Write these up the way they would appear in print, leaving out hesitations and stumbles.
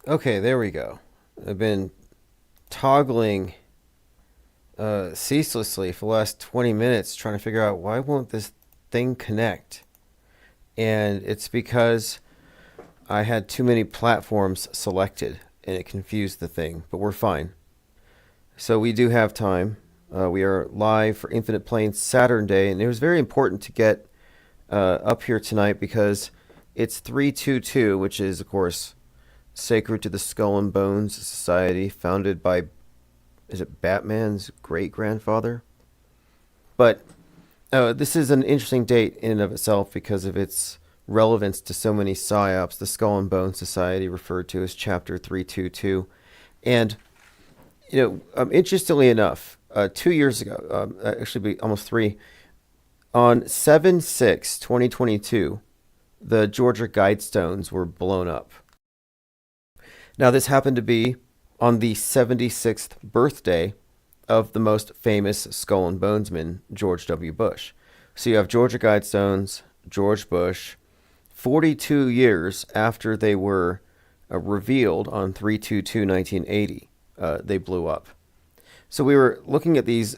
Okay, there we go. I've been toggling ceaselessly for the last 20 minutes trying to figure out why won't this thing connect. And it's because I had too many platforms selected and it confused the thing, but we're fine. So we do have time. We are live for Infinite Planes Saturn Day, and it was very important to get up here tonight because it's 322, which is, of course, sacred to the Skull and Bones Society, founded by, is it Batman's great grandfather? But this is an interesting date in and of itself because of its relevance to so many psyops. The Skull and Bones Society, referred to as Chapter 322. And, interestingly enough, 2 years ago, actually almost three, on 7/6, 2022, the Georgia Guidestones were blown up. Now, this happened to be on the 76th birthday of the most famous Skull and Bonesman, George W. Bush. So you have Georgia Guidestones, George Bush, 42 years after they were revealed on 3/22/1980, they blew up. So we were looking at these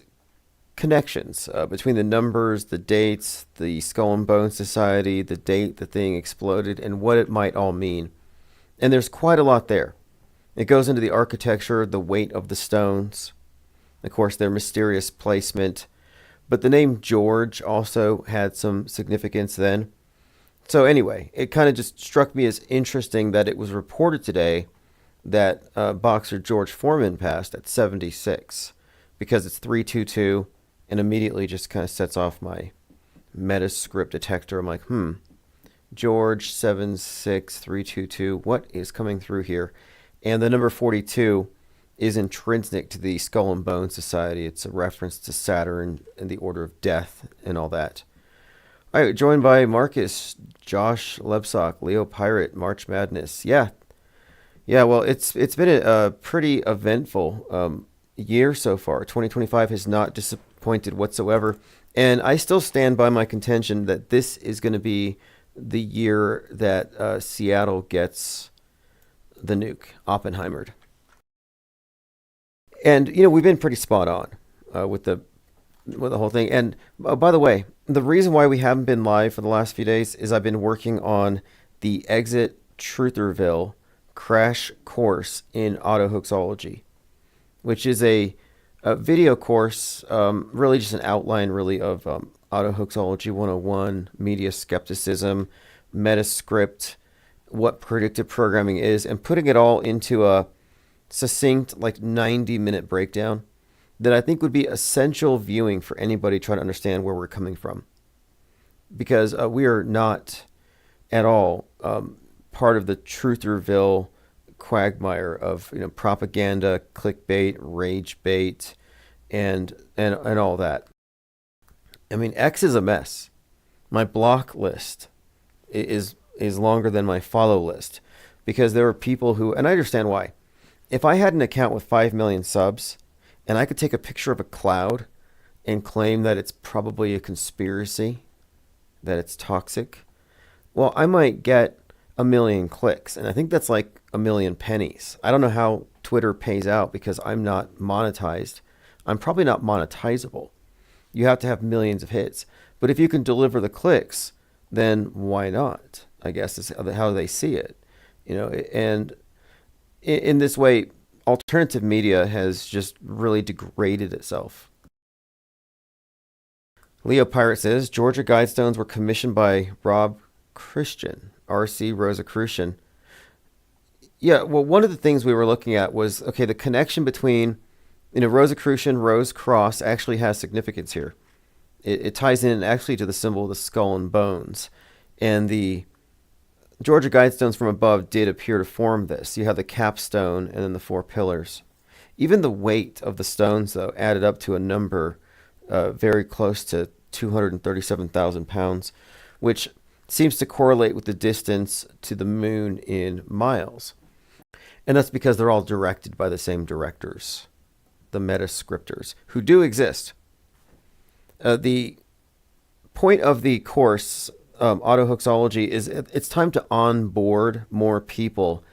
connections between the numbers, the dates, the Skull and Bones Society, the date the thing exploded, and what it might all mean. And there's quite a lot there. It goes into the architecture, the weight of the stones, of course, their mysterious placement. But the name George also had some significance then. So anyway, it kind of just struck me as interesting that it was reported today that boxer George Foreman passed at 76 because it's 322 and immediately just kind of sets off my Metascript detector. I'm like, George 76322, what is coming through here? And the number 42 is intrinsic to the Skull and Bone Society. It's a reference to Saturn and the order of death and all that. All right, joined by Marcus, Josh Lebsock, Leo Pirate, March Madness. Yeah. Well, it's been a pretty eventful year so far. 2025 has not disappointed whatsoever. And I still stand by my contention that this is going to be the year that Seattle gets the nuke, Oppenheimered. And we've been pretty spot on with the whole thing. And by the way, the reason why we haven't been live for the last few days is I've been working on the Exit Trutherville crash course in autohoaxology, which is a video course, really just an outline really of autohoaxology 101, media skepticism, metascript, what predictive programming is, and putting it all into a succinct, like 90-minute breakdown that I think would be essential viewing for anybody trying to understand where we're coming from. Because we are not at all part of the Trutherville quagmire of propaganda, clickbait, rage bait, and all that. I mean, X is a mess. My block list is longer than my follow list because there are people who, and I understand why. If I had an account with 5 million subs and I could take a picture of a cloud and claim that it's probably a conspiracy, that it's toxic, well, I might get a million clicks. And I think that's like a million pennies. I don't know how Twitter pays out because I'm not monetized. I'm probably not monetizable. You have to have millions of hits. But if you can deliver the clicks, then why not? I guess is how they see it. And in this way, alternative media has just really degraded itself. Leo Pirate says Georgia Guidestones were commissioned by Rob Christian, R.C. Rosicrucian. Yeah, well, one of the things we were looking at was, okay, the connection between, Rosicrucian, Rose Cross actually has significance here. It ties in actually to the symbol of the skull and bones. And the Georgia Guidestones from above did appear to form this. You have the capstone and then the 4 pillars. Even the weight of the stones, though, added up to a number very close to 237,000 pounds, which seems to correlate with the distance to the moon in miles. And that's because they're all directed by the same directors, the metascriptors, who do exist. The point of the course, autohoaxology, is it's time to onboard more people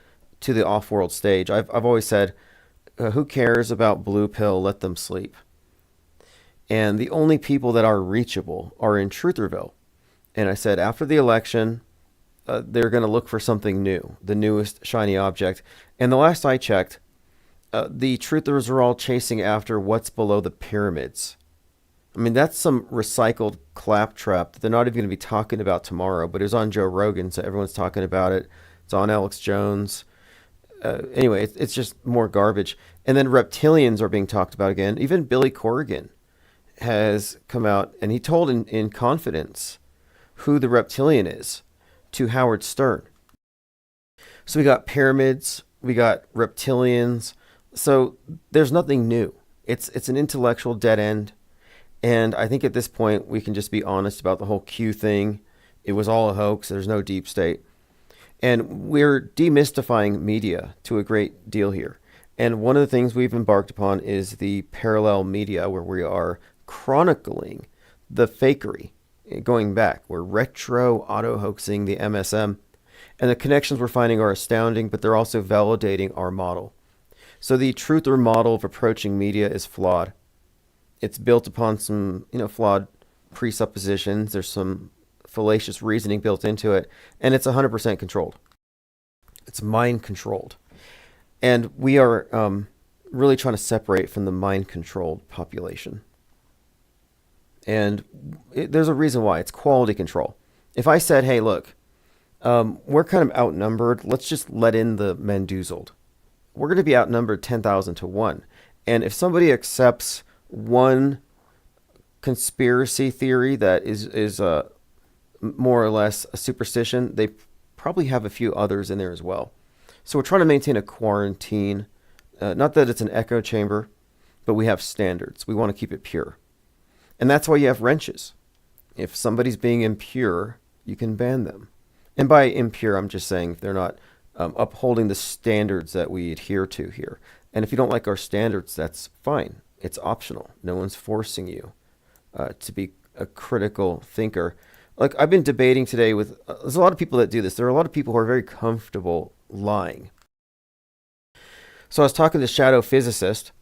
to the off-world stage. I've always said, who cares about blue pill? Let them sleep. And the only people that are reachable are in Trutherville. And I said, after the election, they're going to look for something new, the newest shiny object. And the last I checked, the truthers are all chasing after what's below the pyramids. I mean, that's some recycled claptrap that they're not even going to be talking about tomorrow, but it was on Joe Rogan, so everyone's talking about it. It's on Alex Jones. Anyway, it's just more garbage. And then reptilians are being talked about again. Even Billy Corrigan has come out, and he told in confidence who the reptilian is to Howard Stern. So we got pyramids, we got reptilians. So there's nothing new. It's an intellectual dead end. And I think at this point, we can just be honest about the whole Q thing. It was all a hoax. There's no deep state. And we're demystifying media to a great deal here. And one of the things we've embarked upon is the parallel media, where we are chronicling the fakery going back. We're retro auto-hoaxing the MSM. And the connections we're finding are astounding, but they're also validating our model. So the truther model of approaching media is flawed. It's built upon some, flawed presuppositions. There's some fallacious reasoning built into it, and it's 100% controlled. It's mind controlled. And we are really trying to separate from the mind controlled population. And there's a reason why. It's quality control. If I said, hey, look, we're kind of outnumbered, let's just let in the Mendoozled. We're going to be outnumbered 10,000 to 1. And if somebody accepts one conspiracy theory that is more or less a superstition, they probably have a few others in there as well. So we're trying to maintain a quarantine. Not that it's an echo chamber, but we have standards. We want to keep it pure. And that's why you have wrenches. If somebody's being impure, you can ban them. And by impure, I'm just saying if they're not upholding the standards that we adhere to here. And if you don't like our standards, that's fine. It's optional. No one's forcing you to be a critical thinker. Like I've been debating today with, there's a lot of people that do this. There are a lot of people who are very comfortable lying. So I was talking to Shadow Physicist,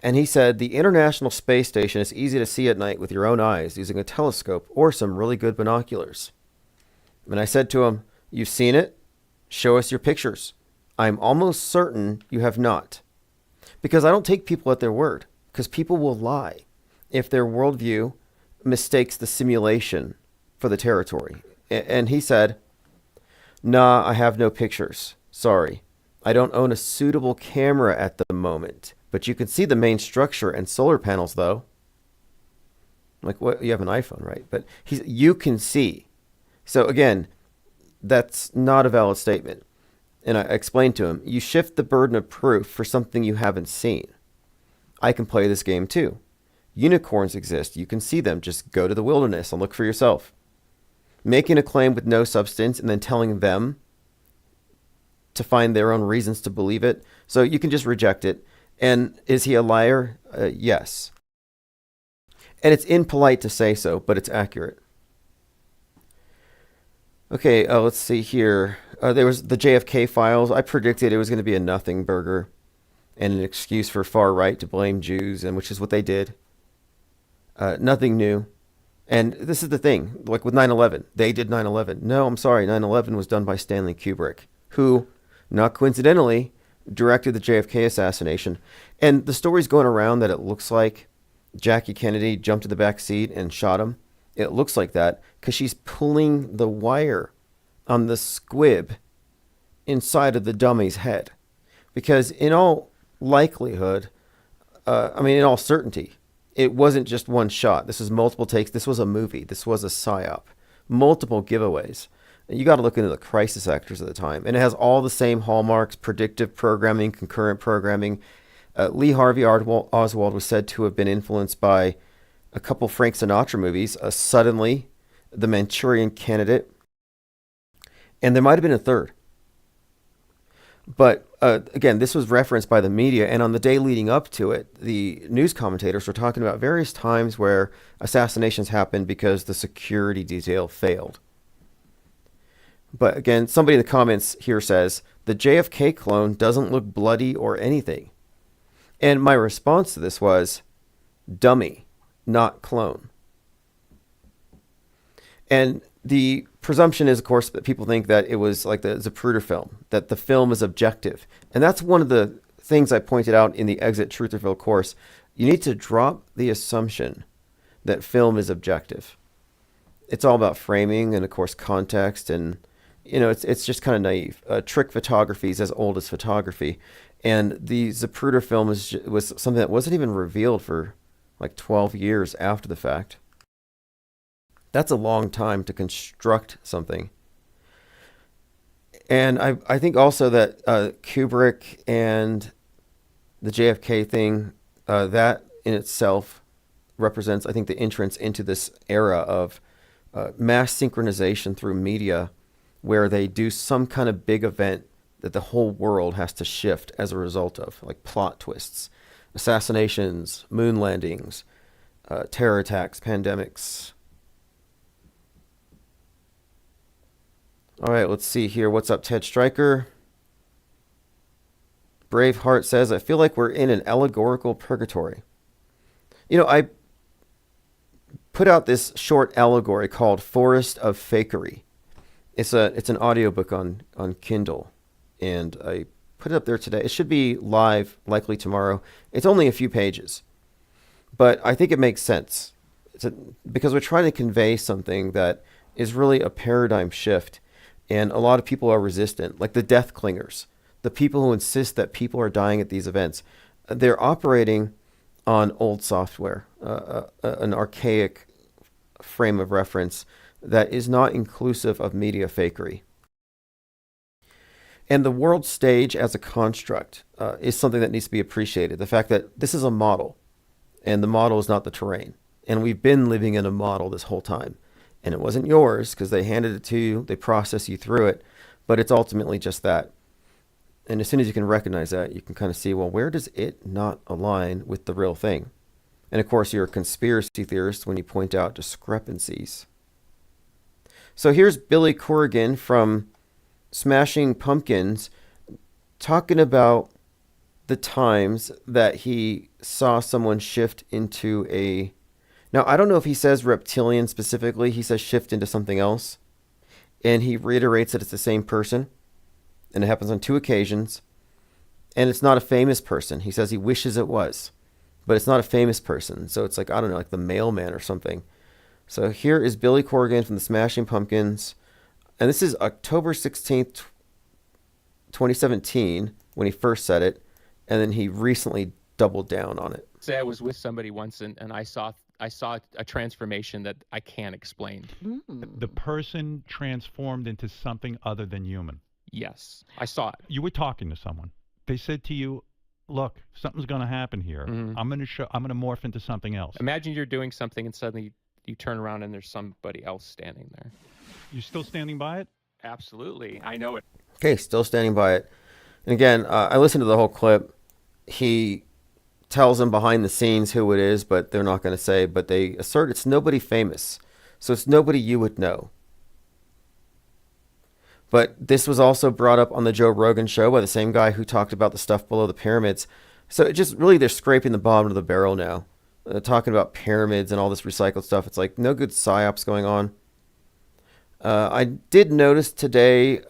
and he said the International Space Station is easy to see at night with your own eyes using a telescope or some really good binoculars. And I said to him, you've seen it? Show us your pictures. I'm almost certain you have not. Because I don't take people at their word, because people will lie if their worldview mistakes the simulation for the territory. And he said, nah, I have no pictures. Sorry. I don't own a suitable camera at the moment, but you can see the main structure and solar panels, though. I'm like, what? You have an iPhone, right? But you can see. So again, that's not a valid statement. And I explained to him, you shift the burden of proof for something you haven't seen. I can play this game too. Unicorns exist. You can see them. Just go to the wilderness and look for yourself. Making a claim with no substance and then telling them to find their own reasons to believe it. So you can just reject it. And is he a liar? Yes. And it's impolite to say so, but it's accurate. Okay, let's see here. There was the JFK files. I predicted it was going to be a nothing burger and an excuse for far right to blame Jews, and which is what they did. Nothing new. And this is the thing, like with 9/11, they did 9/11. No, I'm sorry, 9/11 was done by Stanley Kubrick, who, not coincidentally, directed the JFK assassination. And the story's going around that it looks like Jackie Kennedy jumped in the back seat and shot him. It looks like that because she's pulling the wire on the squib inside of the dummy's head. Because in all likelihood, in all certainty, it wasn't just one shot. This was multiple takes. This was a movie. This was a psyop. Multiple giveaways. You got to look into the crisis actors at the time. And it has all the same hallmarks: predictive programming, concurrent programming. Lee Harvey Oswald was said to have been influenced by a couple Frank Sinatra movies, Suddenly, The Manchurian Candidate, and there might have been a third. But again, this was referenced by the media, and on the day leading up to it, the news commentators were talking about various times where assassinations happened because the security detail failed. But again, somebody in the comments here says, the JFK clone doesn't look bloody or anything. And my response to this was, dummy, not clone. And the presumption is, of course, that people think that it was like the Zapruder film, that the film is objective. And that's one of the things I pointed out in the Exit Truth or Fill course. You need to drop the assumption that film is objective. It's all about framing and, of course, context. And, it's just kind of naive. Trick photography is as old as photography. And the Zapruder film was something that wasn't even revealed for like 12 years after the fact. That's a long time to construct something. And I think also that Kubrick and the JFK thing, that in itself represents, I think, the entrance into this era of mass synchronization through media, where they do some kind of big event that the whole world has to shift as a result of, like plot twists, assassinations, moon landings, terror attacks, pandemics. All right, let's see here. What's up, Ted Stryker? Braveheart says, I feel like we're in an allegorical purgatory. I put out this short allegory called Forest of Fakery. It's an audiobook on Kindle, and I put it up there today. It should be live likely tomorrow. It's only a few pages, but I think it makes sense. Because we're trying to convey something that is really a paradigm shift. And a lot of people are resistant, like the death clingers, the people who insist that people are dying at these events. They're operating on old software, an archaic frame of reference that is not inclusive of media fakery. And the world stage as a construct is something that needs to be appreciated. The fact that this is a model, and the model is not the terrain. And we've been living in a model this whole time. And it wasn't yours because they handed it to you, they process you through it, but it's ultimately just that. And as soon as you can recognize that, you can kind of see, well, where does it not align with the real thing? And of course, you're a conspiracy theorist when you point out discrepancies. So here's Billy Corrigan from Smashing Pumpkins talking about the times that he saw someone shift into a... Now, I don't know if he says reptilian specifically. He says shift into something else. And he reiterates that it's the same person. And it happens on 2 occasions. And it's not a famous person. He says he wishes it was. But it's not a famous person. So it's like, I don't know, like the mailman or something. So here is Billy Corrigan from the Smashing Pumpkins. And this is October 16th, 2017, when he first said it. And then he recently doubled down on it. Say I was with somebody once and I saw a transformation that I can't explain. The person transformed into something other than human. Yes, I saw it. You were talking to someone. They said to you, look, something's going to happen here. I'm going to morph into something else. Imagine you're doing something and suddenly you turn around and there's somebody else standing there. You still standing by it? Absolutely. I know it. Okay, still standing by it. And again, I listened to the whole clip. He tells them behind the scenes who it is, but they're not going to say. But they assert it's nobody famous. So it's nobody you would know. But this was also brought up on the Joe Rogan show by the same guy who talked about the stuff below the pyramids. So it just really, they're scraping the bottom of the barrel now. Talking about pyramids and all this recycled stuff. It's like no good psyops going on. I did notice today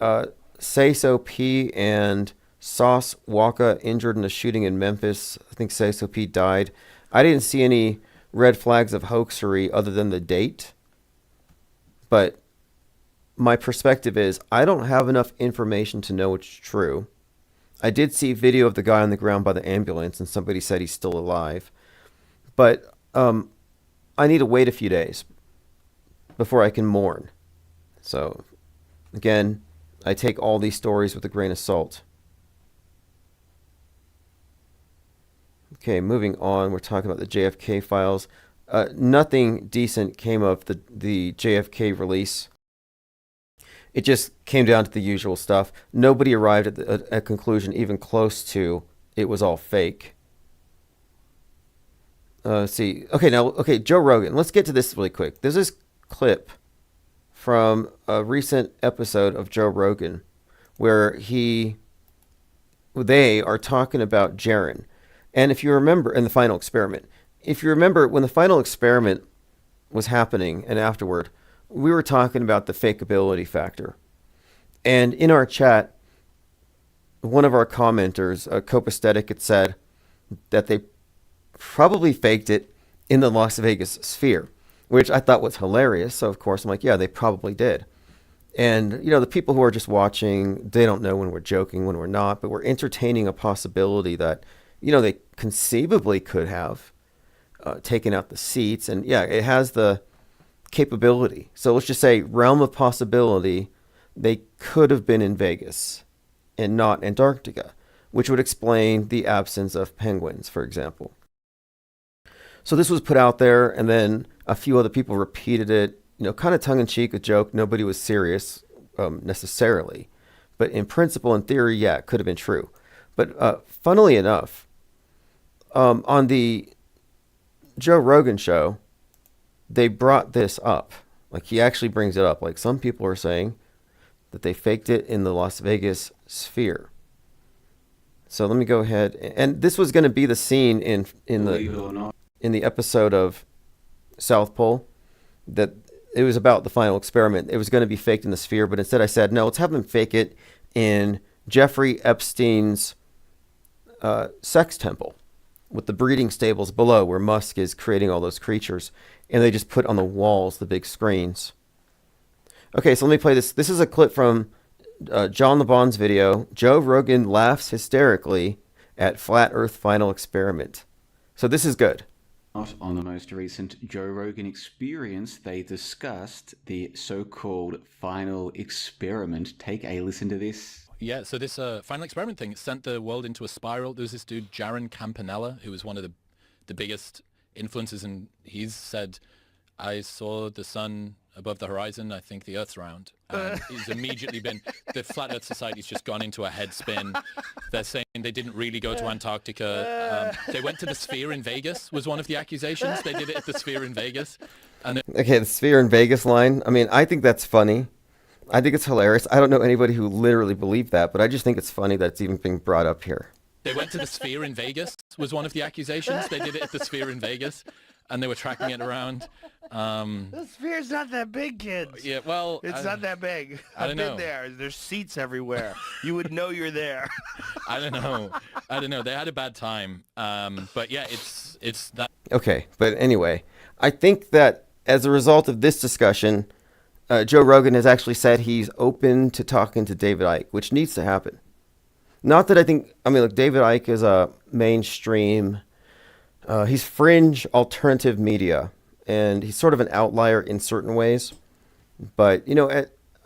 Say So P and Sauce Waka injured in a shooting in Memphis. I think Say So P died. I didn't see any red flags of hoaxery other than the date. But my perspective is I don't have enough information to know it's true. I did see video of the guy on the ground by the ambulance and somebody said he's still alive. But I need to wait a few days before I can mourn. So, again, I take all these stories with a grain of salt. Okay, moving on. We're talking about the JFK files. Nothing decent came of the JFK release. It just came down to the usual stuff. Nobody arrived at a conclusion even close to it was all fake. Let's see. Okay, Joe Rogan. Let's get to this really quick. There's this clip from a recent episode of Joe Rogan where they are talking about Jaren. And if you remember, in the final experiment, if you remember when the final experiment was happening and afterward, we were talking about the fakeability factor. And in our chat, one of our commenters, Copaesthetic, had said that they probably faked it in the Las Vegas sphere, which I thought was hilarious. So, of course, I'm like, yeah, they probably did. And, the people who are just watching, they don't know when we're joking, when we're not, but we're entertaining a possibility that, they conceivably could have taken out the seats. And, yeah, it has the capability. So let's just say realm of possibility, they could have been in Vegas and not Antarctica, which would explain the absence of penguins, for example. So this was put out there, and then a few other people repeated it, kind of tongue-in-cheek, a joke. Nobody was serious necessarily. But in principle, in theory, yeah, it could have been true. But funnily enough, on the Joe Rogan show, they brought this up. Like, he actually brings it up. Like, some people are saying that they faked it in the Las Vegas sphere. So let me go ahead. And this was going to be the scene in the episode of South Pole, that it was about the final experiment. It was going to be faked in the sphere, but instead I said, no, let's have them fake it in Jeffrey Epstein's sex temple with the breeding stables below where Musk is creating all those creatures. And they just put on the walls the big screens. Okay, so let me play this. This is a clip from John LeBon's video. Joe Rogan laughs hysterically at Flat Earth final experiment. So this is good. On the most recent Joe Rogan experience, they discussed the so-called final experiment. Take a listen to this. Yeah, so this final experiment thing sent the world into a spiral. There was this dude, Jaren Campanella, who was one of the biggest influences, and he's said, I saw the sun above the horizon, I think the Earth's round. And he's immediately been, the Flat Earth Society's just gone into a head spin. They're saying they didn't really go to Antarctica. They went to the Sphere in Vegas was one of the accusations. They did it at the Sphere in Vegas. Okay, the Sphere in Vegas line. I mean, I think that's funny. I think it's hilarious. I don't know anybody who literally believed that, but I just think it's funny that it's even being brought up here. They went to the Sphere in Vegas was one of the accusations. They did it at the Sphere in Vegas, and they were tracking it around. The Sphere's not that big, kids. Yeah, well, it's not that big. I've been there. There's seats everywhere. You would know you're there. I don't know. They had a bad time. But yeah, it's that. Okay, but anyway, I think that as a result of this discussion, Joe Rogan has actually said he's open to talking to David Icke, which needs to happen. Not that look, David Icke is a mainstream, he's fringe alternative media, and he's sort of an outlier in certain ways. But,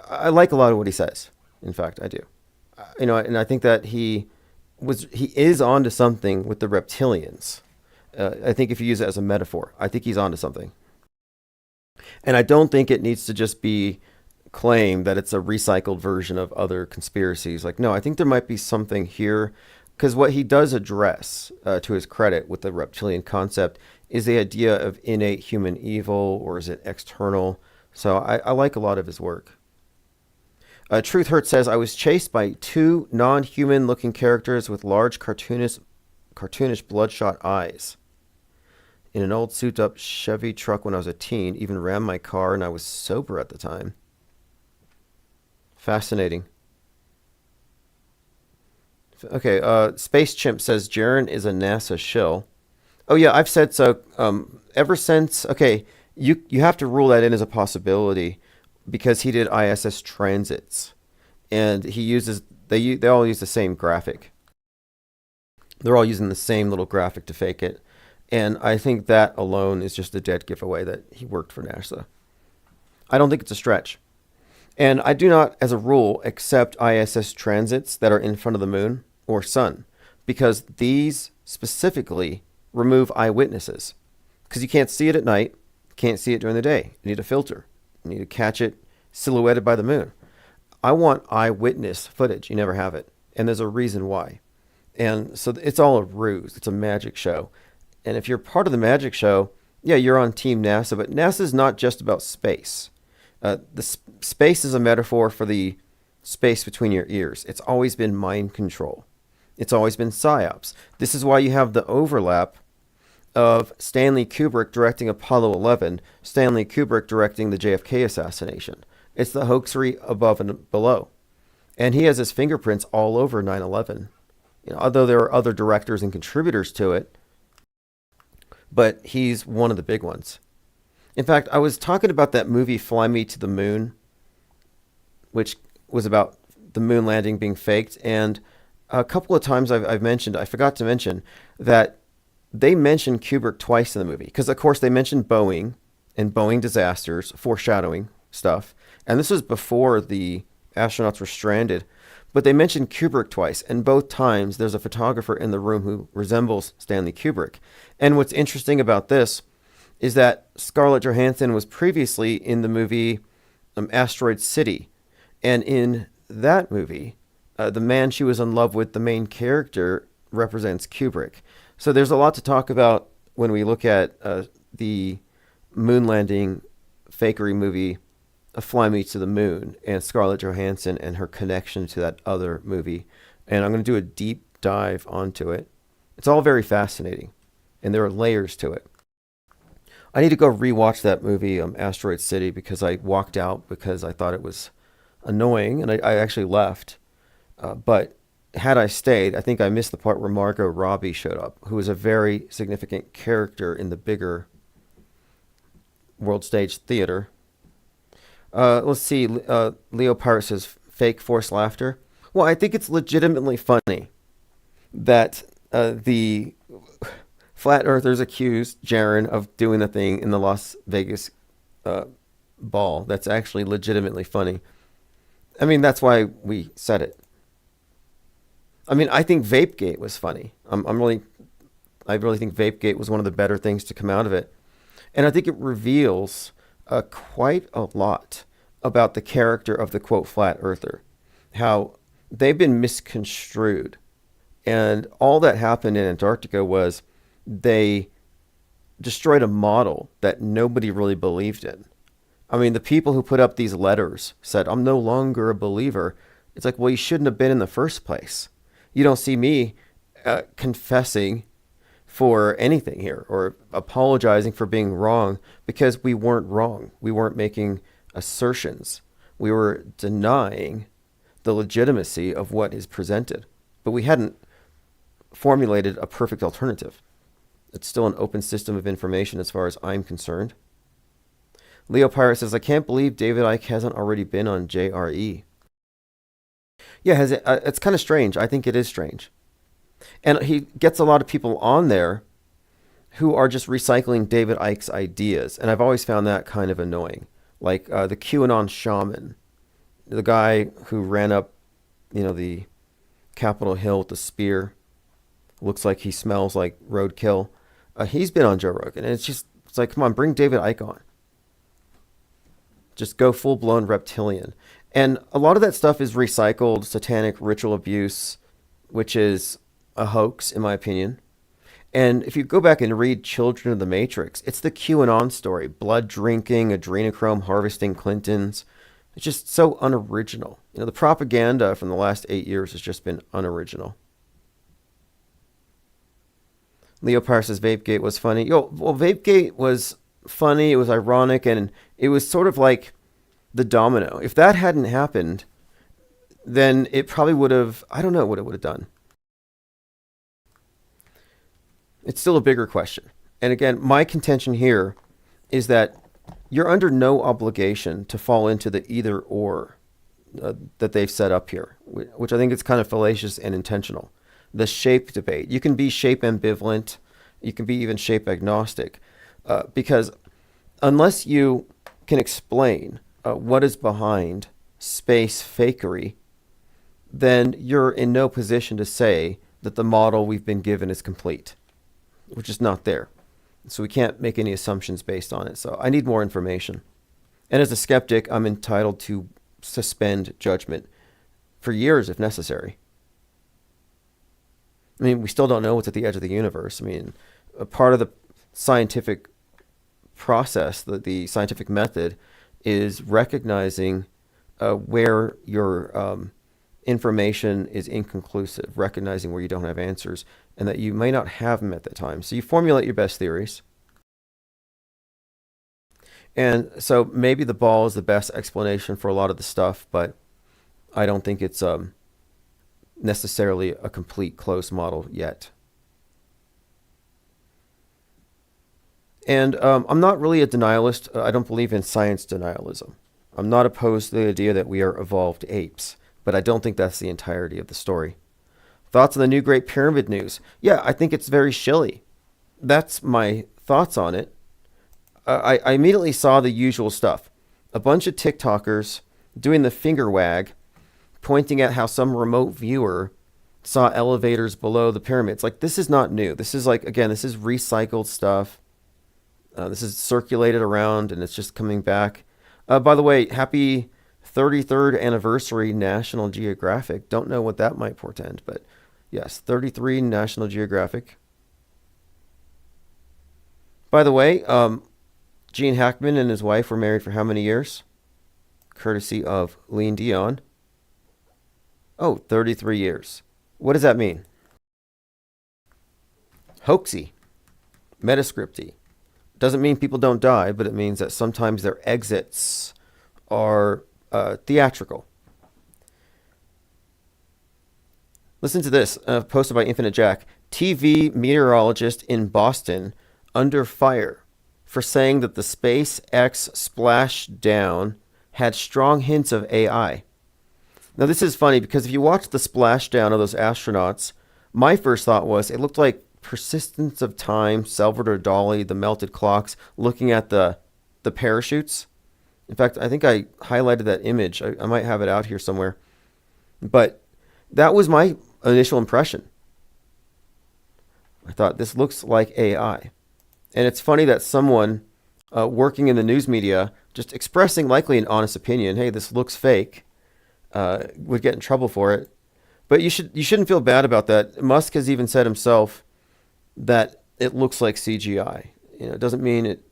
I like a lot of what he says. In fact, I do. And I think that he is onto something with the reptilians. I think if you use it as a metaphor, I think he's onto something. And I don't think it needs to just be claimed that it's a recycled version of other conspiracies. Like, no, I think there might be something here, because what he does address, to his credit, with the reptilian concept is the idea of innate human evil, or is it external? So I like a lot of his work. Truth Hurt says, I was chased by two non-human looking characters with large cartoonish bloodshot eyes in an old souped-up Chevy truck when I was a teen, even rammed my car, and I was sober at the time. Fascinating. Okay, Space Chimp says Jaren is a NASA shill. Oh yeah, I've said so ever since. Okay, you have to rule that in as a possibility because he did ISS transits, and they all use the same graphic. They're all using the same little graphic to fake it. And I think that alone is just a dead giveaway that he worked for NASA. I don't think it's a stretch. And I do not, as a rule, accept ISS transits that are in front of the moon or sun, because these specifically remove eyewitnesses. Because you can't see it at night, can't see it during the day. You need a filter. You need to catch it silhouetted by the moon. I want eyewitness footage. You never have it. And there's a reason why. And so it's all a ruse. It's a magic show. And if you're part of the magic show, yeah, you're on Team NASA, but NASA is not just about space. Space is a metaphor for the space between your ears. It's always been mind control. It's always been psyops. This is why you have the overlap of Stanley Kubrick directing Apollo 11, Stanley Kubrick directing the JFK assassination. It's the hoaxery above and below. And he has his fingerprints all over 9/11. Although there are other directors and contributors to it, but he's one of the big ones. In fact, I was talking about that movie Fly Me to the Moon, which was about the moon landing being faked. And a couple of times I forgot to mention that they mentioned Kubrick twice in the movie. Because, of course, they mentioned Boeing and Boeing disasters, foreshadowing stuff. And this was before the astronauts were stranded. But they mentioned Kubrick twice. And both times there's a photographer in the room who resembles Stanley Kubrick. And what's interesting about this is that Scarlett Johansson was previously in the movie Asteroid City. And in that movie, the man she was in love with, the main character, represents Kubrick. So there's a lot to talk about when we look at the moon landing fakery movie, Fly Me to the Moon, and Scarlett Johansson and her connection to that other movie. And I'm going to do a deep dive onto it. It's all very fascinating, and there are layers to it. I need to go rewatch that movie, Asteroid City, because I walked out because I thought it was annoying, and I actually left. But had I stayed, I think I missed the part where Margot Robbie showed up, who is a very significant character in the bigger world stage theater. Let's see. Leo Pirate says, fake forced laughter. Well, I think it's legitimately funny that the Flat Earthers accused Jaron of doing the thing in the Las Vegas ball. That's actually legitimately funny. I mean, that's why we said it. I mean, I think Vapegate was funny. I really think Vapegate was one of the better things to come out of it. And I think it reveals quite a lot about the character of the, quote, flat earther. How they've been misconstrued. And all that happened in Antarctica was they destroyed a model that nobody really believed in. I mean, the people who put up these letters said, I'm no longer a believer. It's like, well, you shouldn't have been in the first place. You don't see me confessing for anything here or apologizing for being wrong, because we weren't wrong. We weren't making assertions. We were denying the legitimacy of what is presented. But we hadn't formulated a perfect alternative. It's still an open system of information as far as I'm concerned. Leo Pirate says, I can't believe David Icke hasn't already been on JRE. Yeah, it's kind of strange. I think it is strange. And he gets a lot of people on there who are just recycling David Icke's ideas. And I've always found that kind of annoying. Like the QAnon shaman, the guy who ran up, the Capitol Hill with the spear. Looks like he smells like roadkill. He's been on Joe Rogan. And it's like, come on, bring David Icke on. Just go full-blown reptilian. And a lot of that stuff is recycled satanic ritual abuse, which is a hoax, in my opinion. And if you go back and read Children of the Matrix, it's the QAnon story. Blood drinking, adrenochrome harvesting Clintons. It's just so unoriginal. The propaganda from the last 8 years has just been unoriginal. Leo Parr says Vapegate was funny. Vapegate was funny. It was ironic, and it was sort of like the domino. If that hadn't happened, then it probably would have, I don't know what it would have done. It's still a bigger question. And again, my contention here is that you're under no obligation to fall into the either or that they've set up here, which I think is kind of fallacious and intentional. The shape debate. You can be shape ambivalent. You can be even shape agnostic. Because unless you can explain what is behind space fakery, then you're in no position to say that the model we've been given is complete, which is not there. So we can't make any assumptions based on it. So I need more information. And as a skeptic, I'm entitled to suspend judgment for years if necessary. I mean, we still don't know what's at the edge of the universe. I mean, a part of the scientific process, the scientific method, is recognizing where your information is inconclusive, recognizing where you don't have answers, and that you may not have them at the time. So you formulate your best theories. And so maybe the ball is the best explanation for a lot of the stuff, but I don't think it's necessarily a complete closed model yet. And I'm not really a denialist. I don't believe in science denialism. I'm not opposed to the idea that we are evolved apes, but I don't think that's the entirety of the story. Thoughts on the new Great Pyramid news? Yeah, I think it's very shilly. That's my thoughts on it. I immediately saw the usual stuff. A bunch of TikTokers doing the finger wag, pointing at how some remote viewer saw elevators below the pyramids. Like, this is not new. This is like, again, this is recycled stuff. This is circulated around and it's just coming back. By the way, happy 33rd anniversary National Geographic. Don't know what that might portend, but yes, 33 National Geographic. By the way, Gene Hackman and his wife were married for how many years? Courtesy of Lean Dion. Oh, 33 years. What does that mean? Hoaxy. Metascripty. Doesn't mean people don't die, but it means that sometimes their exits are theatrical. Listen to this, posted by Infinite Jack. TV meteorologist in Boston under fire for saying that the SpaceX splashdown had strong hints of AI. Now, this is funny because if you watch the splashdown of those astronauts, my first thought was it looked like Persistence of Time, Salvador Dali, the melted clocks, looking at the parachutes. In fact, I think I highlighted that image. I might have it out here somewhere. But that was my initial impression. I thought, this looks like AI. And it's funny that someone working in the news media, just expressing likely an honest opinion, hey, this looks fake, would get in trouble for it. But you shouldn't feel bad about that. Musk has even said himself that it looks like CGI. You know, it doesn't mean it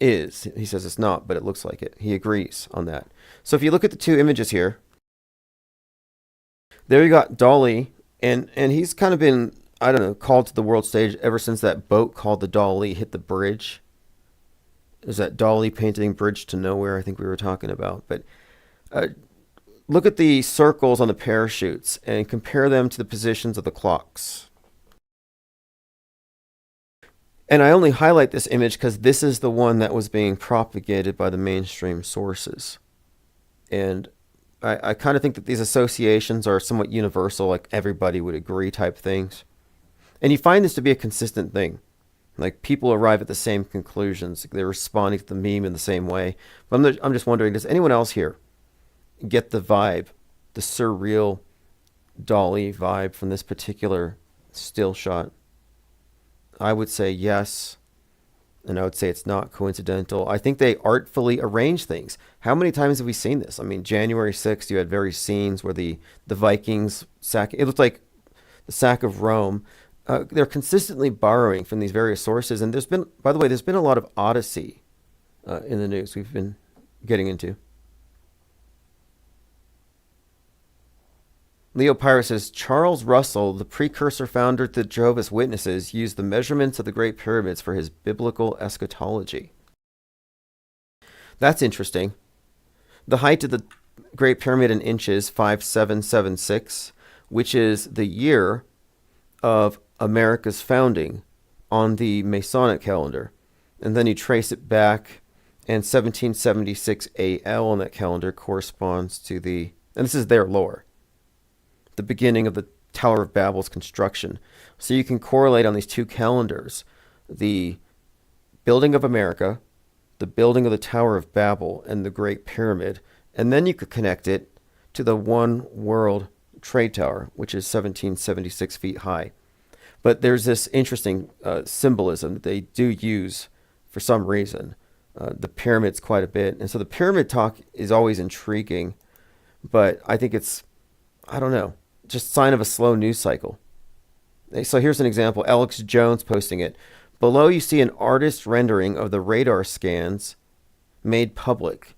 is. He says it's not, but it looks like it. He agrees on that. So if you look at the two images here, there you got Dali, and he's kind of been, I don't know, called to the world stage ever since that boat called the Dali hit the bridge. There's that Dali painting Bridge to Nowhere I think we were talking about. But look at the circles on the parachutes and compare them to the positions of the clocks. And I only highlight this image because this is the one that was being propagated by the mainstream sources. And I kind of think that these associations are somewhat universal, like everybody would agree type things. And you find this to be a consistent thing. Like, people arrive at the same conclusions. They're responding to the meme in the same way. But I'm just wondering, does anyone else here get the vibe, the surreal Dali vibe from this particular still shot? I would say yes, and I would say it's not coincidental. I think they artfully arrange things. How many times have we seen this? I mean, January 6th, you had various scenes where the Vikings sack, it looked like the sack of Rome. They're consistently borrowing from these various sources, and there's been, by the way, there's been a lot of Odyssey in the news we've been getting into. Leo Pyra says, Charles Russell, the precursor founder to the Jehovah's Witnesses, used the measurements of the Great Pyramids for his biblical eschatology. That's interesting. The height of the Great Pyramid in inches, 5776, which is the year of America's founding on the Masonic calendar. And then you trace it back, and 1776 AL on that calendar corresponds to the, and this is their lore, the beginning of the Tower of Babel's construction. So you can correlate on these two calendars the building of America, the building of the Tower of Babel, and the Great Pyramid. And then you could connect it to the One World Trade Tower, which is 1776 feet high. But there's this interesting symbolism that they do use for some reason. The pyramids quite a bit. And so the pyramid talk is always intriguing, but I think it's, I don't know, just sign of a slow news cycle. So here's an example. Alex Jones posting it. Below you see an artist rendering of the radar scans made public.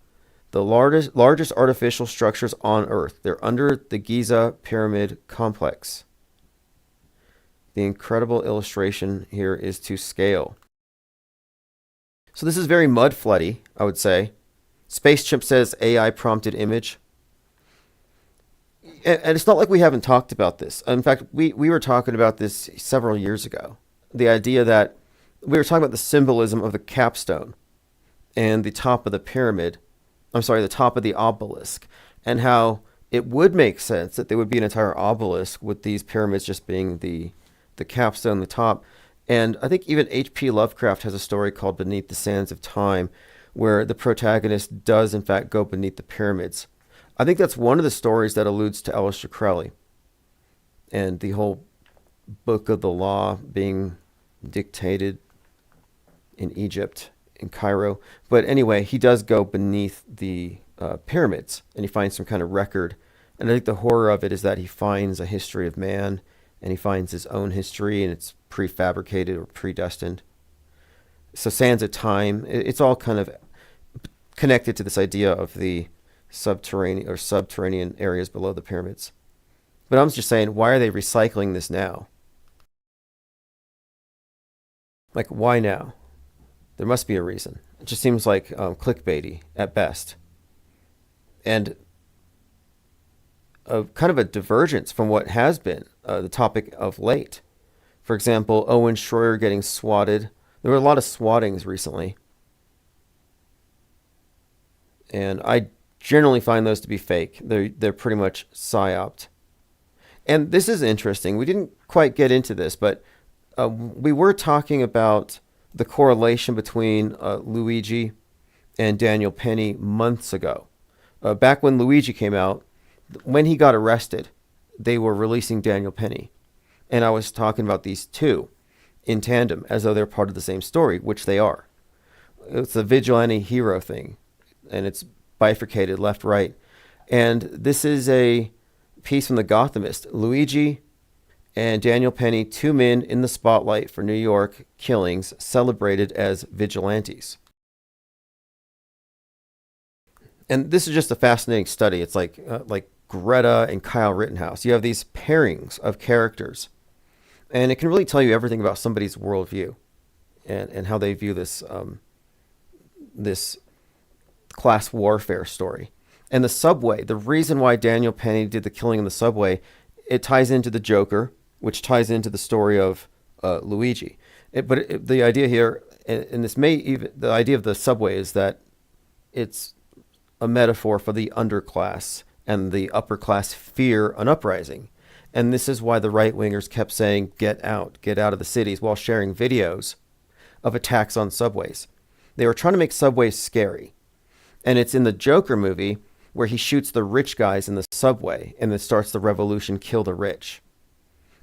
The largest artificial structures on Earth. They're under the Giza Pyramid Complex. The incredible illustration here is to scale. So this is very mud floody, I would say. Space Chimp says AI prompted image. And it's not like we haven't talked about this. In fact, we were talking about this several years ago. The idea that we were talking about the symbolism of the capstone and the top of the pyramid. I'm sorry, the top of the obelisk, and how it would make sense that there would be an entire obelisk with these pyramids just being the capstone, the top. And I think even H.P. Lovecraft has a story called Beneath the Sands of Time, where the protagonist does in fact go beneath the pyramids. I think that's one of the stories that alludes to Aleister Crowley and the whole book of the law being dictated in Egypt, in Cairo. But anyway, he does go beneath the pyramids, and he finds some kind of record. And I think the horror of it is that he finds a history of man, and he finds his own history, and it's prefabricated or predestined. So Sands of Time, it's all kind of connected to this idea of the subterranean areas below the pyramids. But I'm just saying, why are they recycling this now? Like, why now? There must be a reason. It just seems like clickbaity at best. And kind of a divergence from what has been the topic of late. For example, Owen Schroyer getting swatted. There were a lot of swattings recently. And I generally find those to be fake. They're pretty much psyoped. And this is interesting. We didn't quite get into this, but we were talking about the correlation between Luigi and Daniel Penny months ago. Back when Luigi came out, when he got arrested, they were releasing Daniel Penny. And I was talking about these two in tandem as though they're part of the same story, which they are. It's a vigilante hero thing, and it's bifurcated left, right. And this is a piece from The Gothamist. Luigi and Daniel Penny, two men in the spotlight for New York killings, celebrated as vigilantes. And this is just a fascinating study. It's like Greta and Kyle Rittenhouse. You have these pairings of characters, and it can really tell you everything about somebody's worldview and how they view this this class warfare story. And the subway, the reason why Daniel Penny did the killing in the subway, it ties into the Joker, which ties into the story of Luigi. The idea here, and this may even, the idea of the subway is that it's a metaphor for the underclass, and the upper class fear an uprising. And this is why the right-wingers kept saying, get out of the cities, while sharing videos of attacks on subways. They were trying to make subways scary. And it's in the Joker movie where he shoots the rich guys in the subway and then starts the revolution, kill the rich.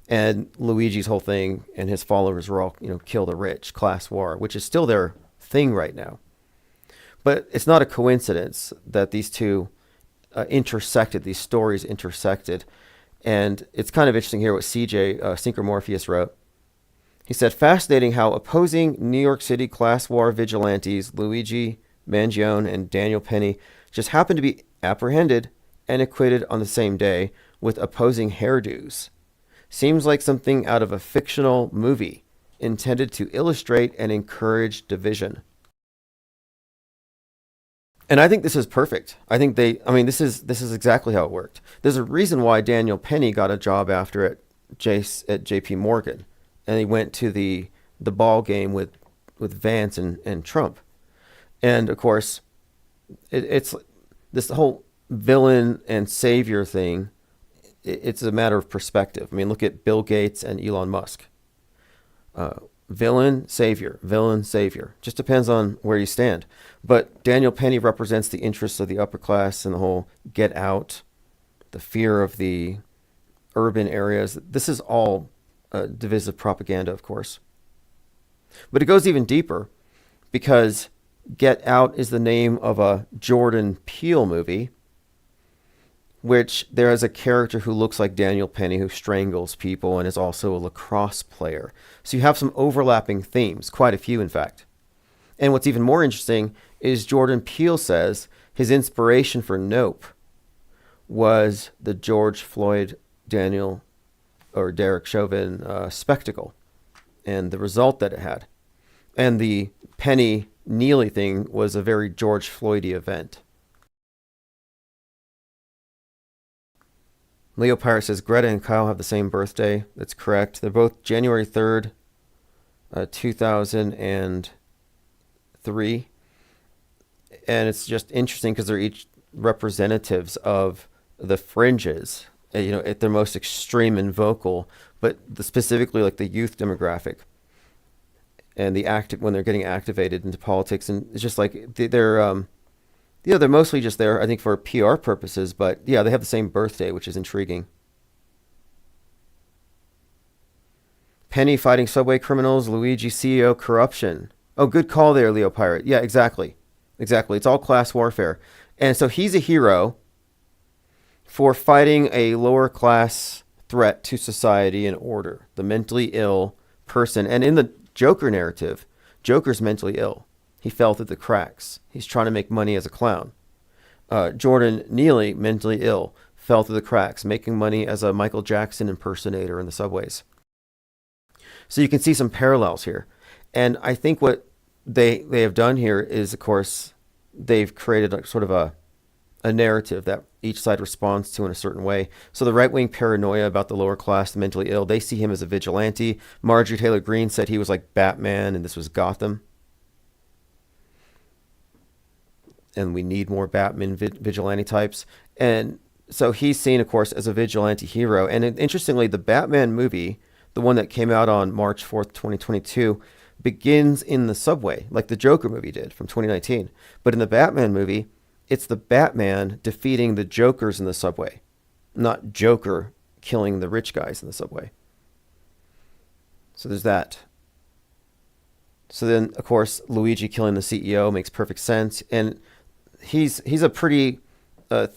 And Luigi's whole thing and his followers were all, kill the rich, class war, which is still their thing right now. But it's not a coincidence that these two intersected, these stories intersected. And it's kind of interesting here what CJ Synchromorpheus wrote. He said, fascinating how opposing New York City class war vigilantes, Luigi Mangione and Daniel Penny, just happened to be apprehended and acquitted on the same day with opposing hairdos. Seems like something out of a fictional movie intended to illustrate and encourage division. And I think this is perfect. I think this is exactly how it worked. There's a reason why Daniel Penny got a job after at JP Morgan, and he went to the ball game with Vance and Trump. And of course, it's this whole villain and savior thing. It's a matter of perspective. I mean, look at Bill Gates and Elon Musk. Villain, savior. Just depends on where you stand. But Daniel Penny represents the interests of the upper class and the whole get out, the fear of the urban areas. This is all divisive propaganda, of course. But it goes even deeper, because Get Out is the name of a Jordan Peele movie, which there is a character who looks like Daniel Penny who strangles people and is also a lacrosse player. So you have some overlapping themes, quite a few in fact. And what's even more interesting is Jordan Peele says his inspiration for Nope was the George Floyd Daniel or Derek Chauvin spectacle and the result that it had. And the Penny Neely thing was a very George Floyd-y event. Leo Pirate says Greta and Kyle have the same birthday. That's correct. They're both January 3rd, 2003. And it's just interesting because they're each representatives of the fringes, at their most extreme and vocal, but specifically like the youth demographic and when they're getting activated into politics. And it's just like they're mostly just there, I think, for PR purposes, but yeah, they have the same birthday, which is intriguing. Penny fighting subway criminals, Luigi CEO corruption. Oh, good call there, Leo Pirate. Yeah, exactly. It's all class warfare. And so he's a hero for fighting a lower class threat to society and order, the mentally ill person. And in the Joker narrative, Joker's mentally ill. He fell through the cracks. He's trying to make money as a clown. Jordan Neely, mentally ill, fell through the cracks, making money as a Michael Jackson impersonator in the subways. So you can see some parallels here. And I think what they have done here is, of course, they've created a sort of a narrative that each side responds to in a certain way. So the right-wing paranoia about the lower class, the mentally ill, they see him as a vigilante. Marjorie Taylor Greene said he was like Batman and this was Gotham. And we need more Batman vigilante types. And so he's seen, of course, as a vigilante hero. And interestingly, the Batman movie, the one that came out on March 4th, 2022, begins in the subway, like the Joker movie did from 2019. But in the Batman movie, it's the Batman defeating the Jokers in the subway, not Joker killing the rich guys in the subway. So there's that. So then, of course, Luigi killing the CEO makes perfect sense. And he's a pretty, I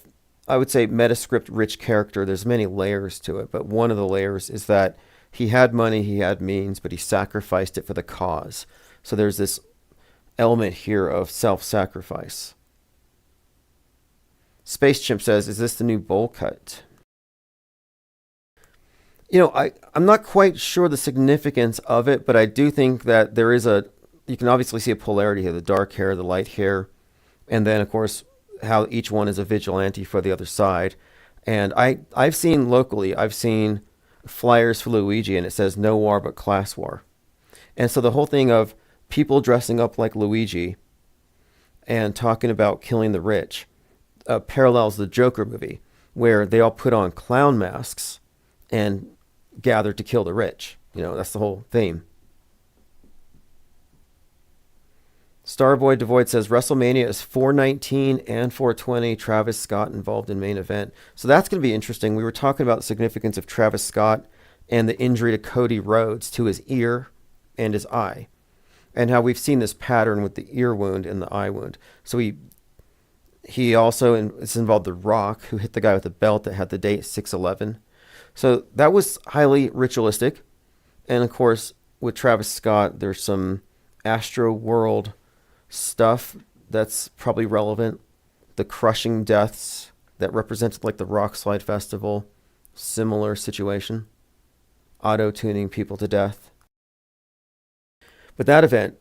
would say, metascript rich character. There's many layers to it, but one of the layers is that he had money, he had means, but he sacrificed it for the cause. So there's this element here of self-sacrifice. Space Chimp says, is this the new bowl cut? I'm not quite sure the significance of it, but I do think that there is you can obviously see a polarity here, the dark hair, the light hair, and then, of course, how each one is a vigilante for the other side. And I've seen locally, flyers for Luigi, and it says no war but class war. And so the whole thing of people dressing up like Luigi and talking about killing the rich parallels the Joker movie, where they all put on clown masks and gather to kill the rich. That's the whole theme. Starboy Devoid says WrestleMania is 419 and 420. Travis Scott involved in main event. So that's going to be interesting. We were talking about the significance of Travis Scott and the injury to Cody Rhodes to his ear and his eye, and how we've seen this pattern with the ear wound and the eye wound. So he also it's involved The Rock, who hit the guy with the belt that had the date 6/11. So that was highly ritualistic. And of course, with Travis Scott, there's some Astro World stuff that's probably relevant. The crushing deaths that represented like the Rock Slide Festival, similar situation. Auto-tuning people to death. But that event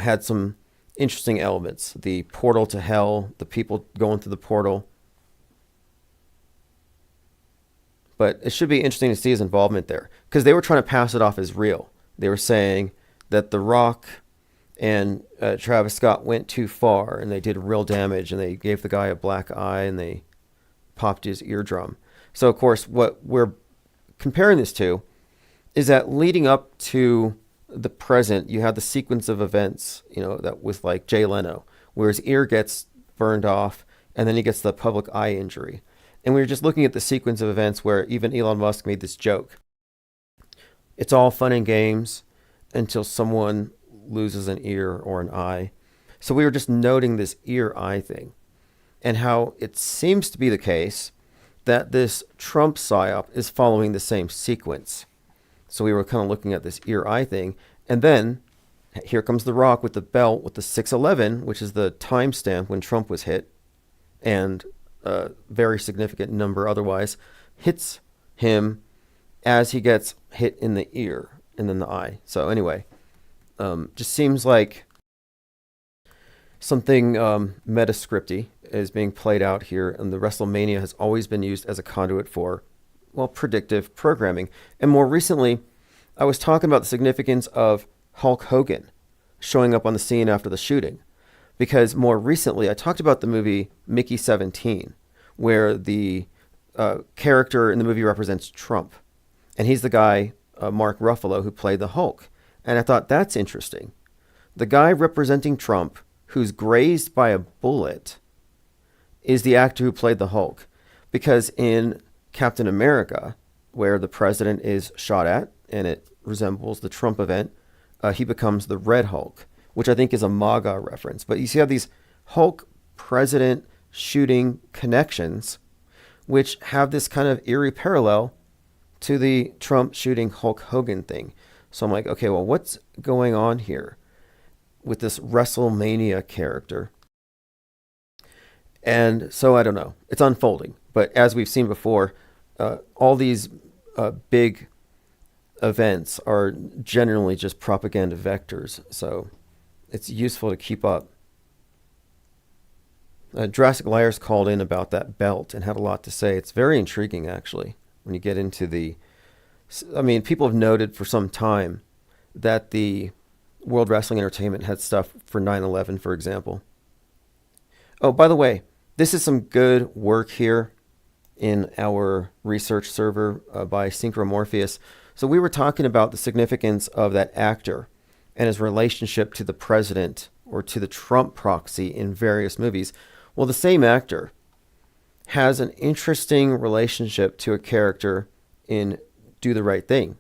had some interesting elements. The portal to hell, the people going through the portal. But it should be interesting to see his involvement there, because they were trying to pass it off as real. They were saying that The Rock and Travis Scott went too far and they did real damage, and they gave the guy a black eye and they popped his eardrum. So, of course, what we're comparing this to is that leading up to the present, you had the sequence of events, that with like Jay Leno, where his ear gets burned off and then he gets the public eye injury. And we were just looking at the sequence of events where even Elon Musk made this joke. It's all fun and games until someone loses an ear or an eye. So we were just noting this ear-eye thing and how it seems to be the case that this Trump psyop is following the same sequence. So we were kind of looking at this ear-eye thing. And then here comes The Rock with the belt with the 611, which is the timestamp when Trump was hit, and a very significant number otherwise, hits him as he gets hit in the ear and then the eye. So anyway, just seems like something metascripty is being played out here, and the WrestleMania has always been used as a conduit for, well, predictive programming. And more recently, I was talking about the significance of Hulk Hogan showing up on the scene after the shooting, because more recently I talked about the movie Mickey 17, where the character in the movie represents Trump, and he's the guy, Mark Ruffalo, who played the Hulk. And I thought, that's interesting. The guy representing Trump, who's grazed by a bullet, is the actor who played the Hulk. Because in Captain America, where the president is shot at, and it resembles the Trump event, he becomes the Red Hulk, which I think is a MAGA reference. But you see how these Hulk president shooting connections, which have this kind of eerie parallel to the Trump shooting Hulk Hogan thing. So I'm like, okay, well, what's going on here with this WrestleMania character? And so I don't know. It's unfolding. But as we've seen before, all these big events are generally just propaganda vectors. So it's useful to keep up. Jurassic Liars called in about that belt and had a lot to say. It's very intriguing, actually, when you get into the... I mean, people have noted for some time that the World Wrestling Entertainment had stuff for 9/11, for example. Oh, by the way, this is some good work here in our research server by Synchromorpheus. So we were talking about the significance of that actor and his relationship to the president or to the Trump proxy in various movies. Well, the same actor has an interesting relationship to a character in Do the Right Thing,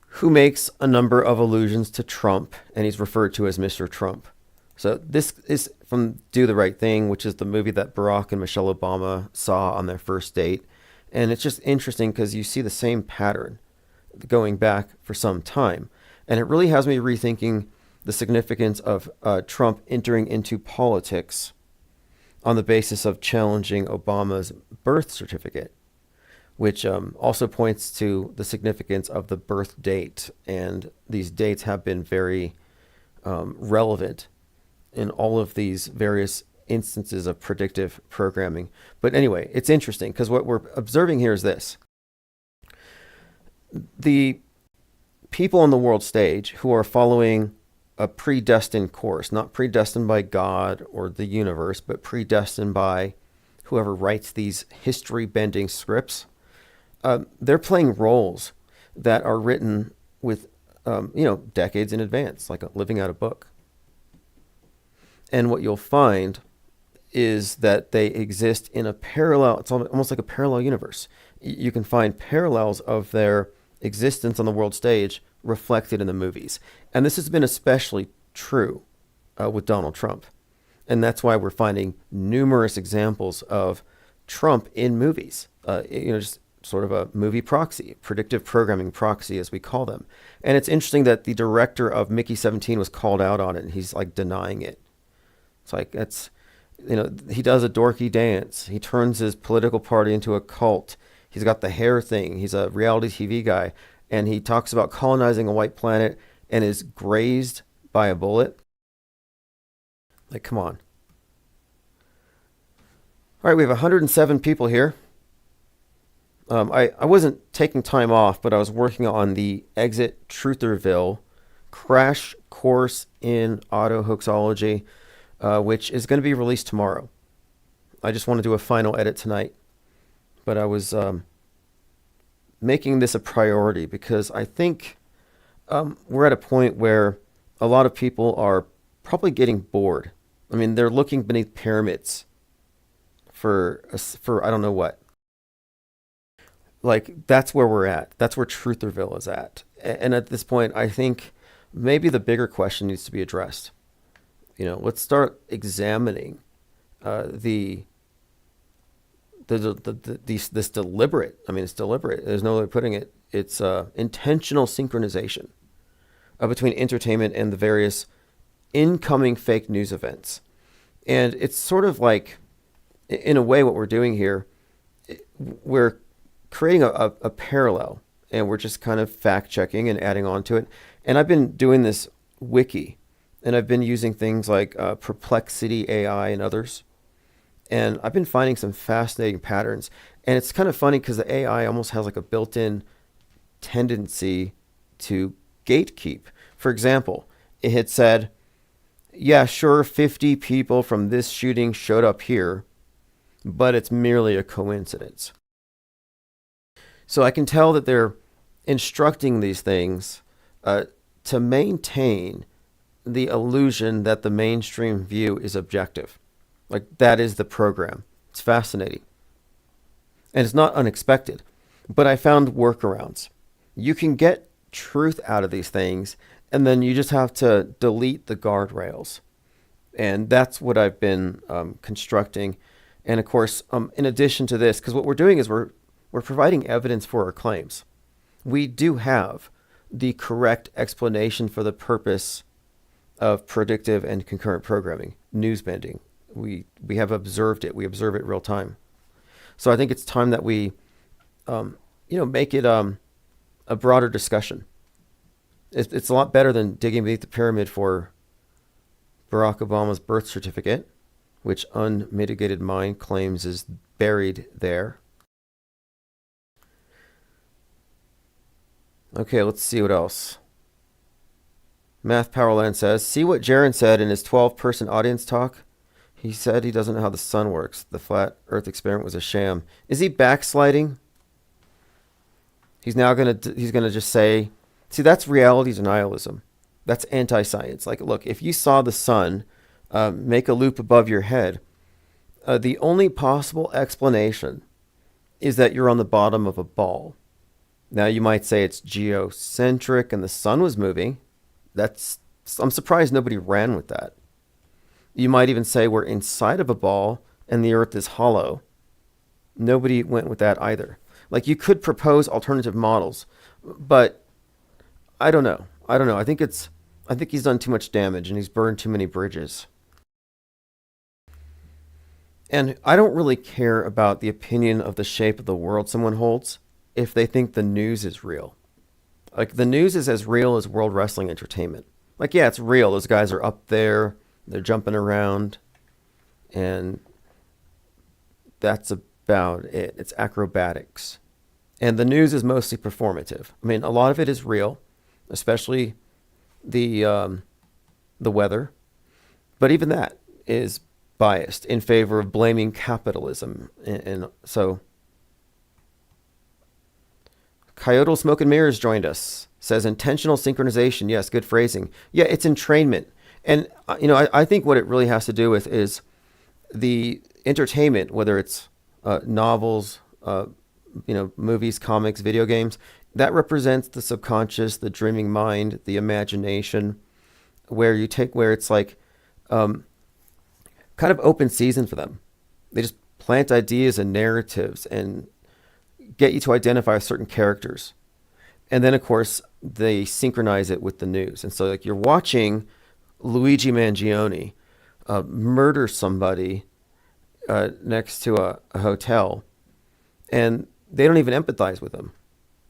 who makes a number of allusions to Trump, and he's referred to as Mr. Trump. So this is from Do the Right Thing, which is the movie that Barack and Michelle Obama saw on their first date. And it's just interesting because you see the same pattern going back for some time. And it really has me rethinking the significance of Trump entering into politics on the basis of challenging Obama's birth certificate, which also points to the significance of the birth date. And these dates have been very relevant in all of these various instances of predictive programming. But anyway, it's interesting because what we're observing here is this. The people on the world stage who are following a predestined course, not predestined by God or the universe, but predestined by whoever writes these history-bending scripts, they're playing roles that are written with, decades in advance, like living out a book. And what you'll find is that they exist in a parallel, it's almost like a parallel universe. You can find parallels of their existence on the world stage reflected in the movies. And this has been especially true with Donald Trump. And that's why we're finding numerous examples of Trump in movies, just sort of a movie proxy, predictive programming proxy, as we call them. And it's interesting that the director of Mickey 17 was called out on it, and he's like denying it. It's like, he does a dorky dance. He turns his political party into a cult. He's got the hair thing. He's a reality TV guy. And he talks about colonizing a white planet and is grazed by a bullet. Like, come on. All right, we have 107 people here. I wasn't taking time off, but I was working on the Exit Trutherville crash course in auto hoaxology, which is going to be released tomorrow. I just want to do a final edit tonight. But I was making this a priority because I think we're at a point where a lot of people are probably getting bored. I mean, they're looking beneath pyramids for I don't know what. Like, that's where we're at. That's where Trutherville is at. And at this point, I think maybe the bigger question needs to be addressed. Let's start examining this deliberate. I mean, it's deliberate. There's no way of putting it. It's intentional synchronization between entertainment and the various incoming fake news events. And it's sort of like, in a way, what we're doing here, we're creating a parallel, and we're just kind of fact checking and adding on to it. And I've been doing this wiki, and I've been using things like Perplexity AI and others. And I've been finding some fascinating patterns. And it's kind of funny because the AI almost has like a built-in tendency to gatekeep. For example, it had said, yeah, sure, 50 people from this shooting showed up here, but it's merely a coincidence. So I can tell that they're instructing these things to maintain the illusion that the mainstream view is objective. Like, that is the program. It's fascinating. And it's not unexpected. But I found workarounds. You can get truth out of these things, and then you just have to delete the guardrails. And that's what I've been constructing. And of course, in addition to this, because what we're doing is we're providing evidence for our claims. We do have the correct explanation for the purpose of predictive and concurrent programming, news bending. We have observed it. We observe it real time. So I think it's time that we, make it a broader discussion. It's a lot better than digging beneath the pyramid for Barack Obama's birth certificate, which unmitigated mind claims is buried there. Okay, let's see what else. Math Powerland says, see what Jaron said in his 12-person audience talk? He said he doesn't know how the sun works. The flat earth experiment was a sham. Is he backsliding? He's gonna just say, see, that's reality denialism. That's anti-science. Like, look, if you saw the sun make a loop above your head, the only possible explanation is that you're on the bottom of a ball. Now, you might say it's geocentric and the sun was moving. I'm surprised nobody ran with that. You might even say we're inside of a ball and the earth is hollow. Nobody went with that either. Like, you could propose alternative models, but I don't know. I think he's done too much damage and he's burned too many bridges. And I don't really care about the opinion of the shape of the world someone holds if they think the news is real. Like, the news is as real as World Wrestling Entertainment. Like, yeah, it's real. Those guys are up there. They're jumping around. And that's about it. It's acrobatics. And the news is mostly performative. I mean, a lot of it is real, especially the weather. But even that is biased in favor of blaming capitalism. And so Coyote Smoke and Mirrors joined us. Says intentional synchronization. Yes, good phrasing. Yeah, it's entrainment. And, I think what it really has to do with is the entertainment, whether it's novels, movies, comics, video games, that represents the subconscious, the dreaming mind, the imagination, where it's like kind of open season for them. They just plant ideas and narratives and get you to identify with certain characters. And then, of course, they synchronize it with the news. And so, like, you're watching Luigi Mangione murder somebody next to a hotel, and they don't even empathize with him.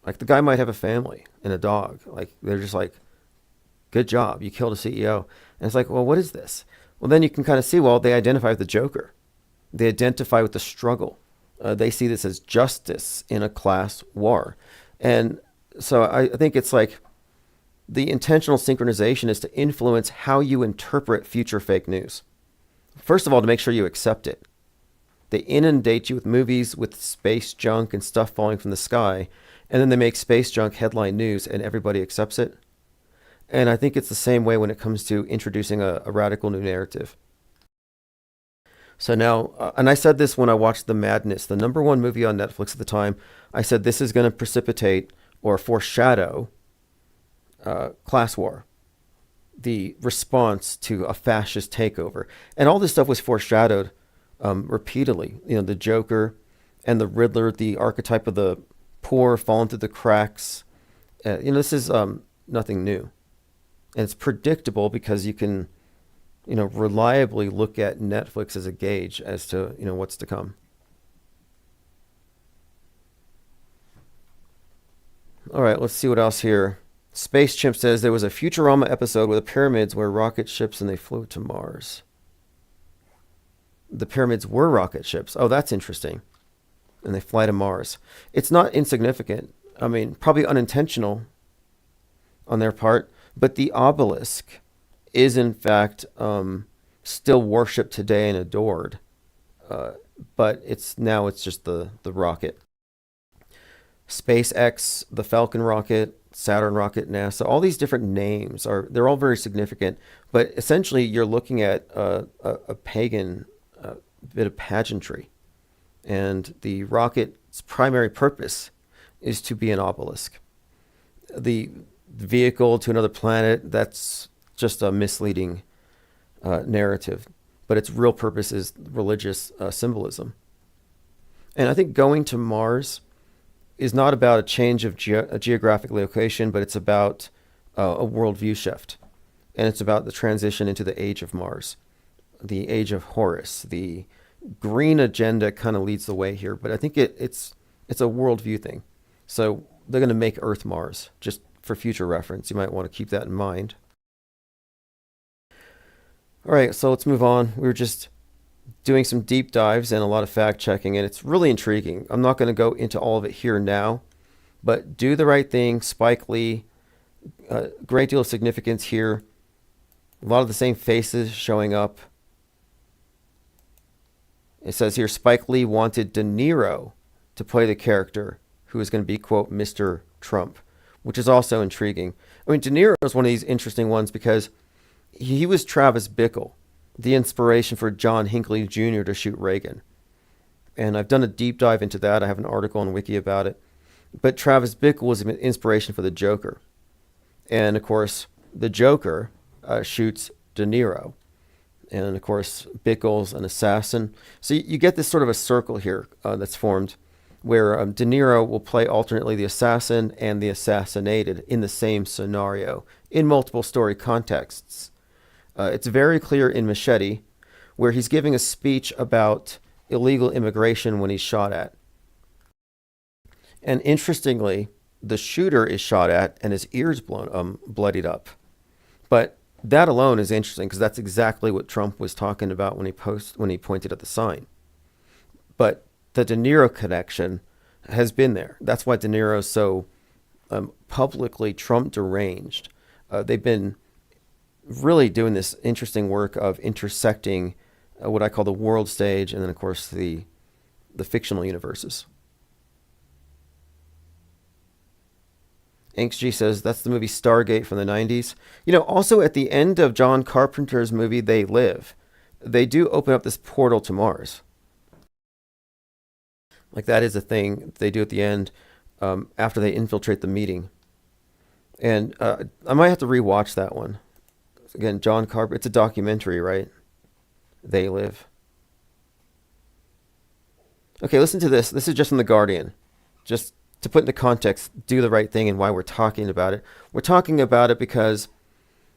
Like, the guy might have a family and a dog. Like, they're just like, good job, you killed a CEO. And it's like, well, what is this? Well, then you can kind of see, well, they identify with the Joker. They identify with the struggle. They see this as justice in a class war. And so I think it's like the intentional synchronization is to influence how you interpret future fake news. First of all, to make sure you accept it. They inundate you with movies with space junk and stuff falling from the sky, and then they make space junk headline news and everybody accepts it. And I think it's the same way when it comes to introducing a radical new narrative. So now, and I said this when I watched The Madness, the number one movie on Netflix at the time, I said this is going to precipitate or foreshadow class war, the response to a fascist takeover. And all this stuff was foreshadowed repeatedly. The Joker and the Riddler, the archetype of the poor falling through the cracks. This is nothing new. And it's predictable because you can, reliably look at Netflix as a gauge as to, what's to come. All right, let's see what else here. Space Chimp says there was a Futurama episode with the pyramids where rocket ships and they flew to Mars. The pyramids were rocket ships. Oh, that's interesting. And they fly to Mars. It's not insignificant. I mean, probably unintentional on their part, but the obelisk is in fact still worshipped today and adored. But it's just the rocket. SpaceX, the Falcon rocket, Saturn rocket, NASA, all these different names they're all very significant, but essentially you're looking at a pagan bit of pageantry. And the rocket's primary purpose is to be an obelisk. The vehicle to another planet, that's just a misleading narrative, but its real purpose is religious symbolism. And I think going to Mars is not about a change of a geographic location, but it's about a worldview shift. And it's about the transition into the age of Mars, the age of Horus. The green agenda kind of leads the way here, but I think it's a worldview thing. So they're going to make Earth Mars, just for future reference. You might want to keep that in mind. All right, so let's move on. We were just doing some deep dives and a lot of fact checking, and it's really intriguing. I'm not going to go into all of it here now, but Do the Right Thing, Spike Lee, a great deal of significance here. A lot of the same faces showing up. It says here, Spike Lee wanted De Niro to play the character who is going to be, quote, Mr. Trump, which is also intriguing. I mean, De Niro is one of these interesting ones because he was Travis Bickle, the inspiration for John Hinckley Jr. to shoot Reagan. And I've done a deep dive into that. I have an article on Wiki about it. But Travis Bickle was an inspiration for the Joker. And, of course, the Joker shoots De Niro. And, of course, Bickle's an assassin. So you get this sort of a circle here that's formed where De Niro will play alternately the assassin and the assassinated in the same scenario in multiple story contexts. It's very clear in Machete, where he's giving a speech about illegal immigration when he's shot at. And interestingly, the shooter is shot at and his ears bloodied up. But that alone is interesting because that's exactly what Trump was talking about when he pointed at the sign. But the De Niro connection has been there. That's why De Niro is so publicly Trump deranged. They've been really doing this interesting work of intersecting what I call the world stage and then, of course, the fictional universes. XG says that's the movie Stargate from the 90s. Also at the end of John Carpenter's movie They Live, they do open up this portal to Mars. Like that is a thing they do at the end after they infiltrate the meeting. And I might have to rewatch that one. Again, John Carpenter, it's a documentary, right? They Live. Okay, listen to this. This is just from The Guardian. Just to put into context, Do the Right Thing and why we're talking about it. We're talking about it because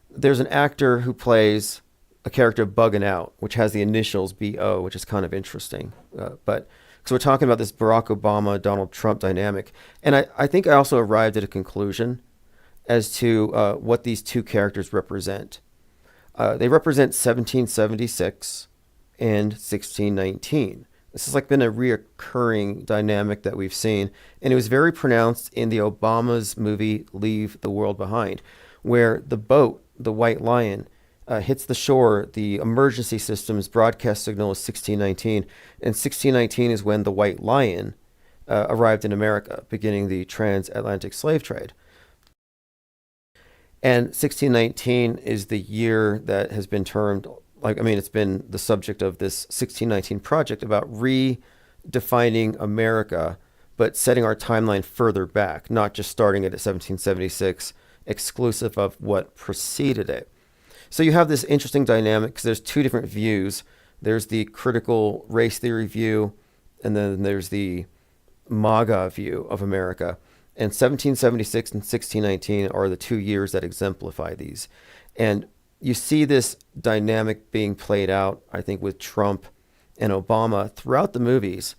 there's an actor who plays a character Bugging Out, which has the initials BO, which is kind of interesting. So we're talking about this Barack Obama, Donald Trump dynamic. And I think I also arrived at a conclusion as to what these two characters represent. They represent 1776 and 1619. This has been a reoccurring dynamic that we've seen, and it was very pronounced in the Obama's movie Leave the World Behind, where the boat, the White Lion, hits the shore. The emergency system's broadcast signal is 1619, and 1619 is when the White Lion arrived in America, beginning the transatlantic slave trade. And 1619 is the year that has been termed, it's been the subject of this 1619 project about redefining America, but setting our timeline further back, not just starting it at 1776, exclusive of what preceded it. So you have this interesting dynamic because there's two different views. There's the critical race theory view, and then there's the MAGA view of America. And 1776 and 1619 are the 2 years that exemplify these. And you see this dynamic being played out, I think, with Trump and Obama throughout the movies.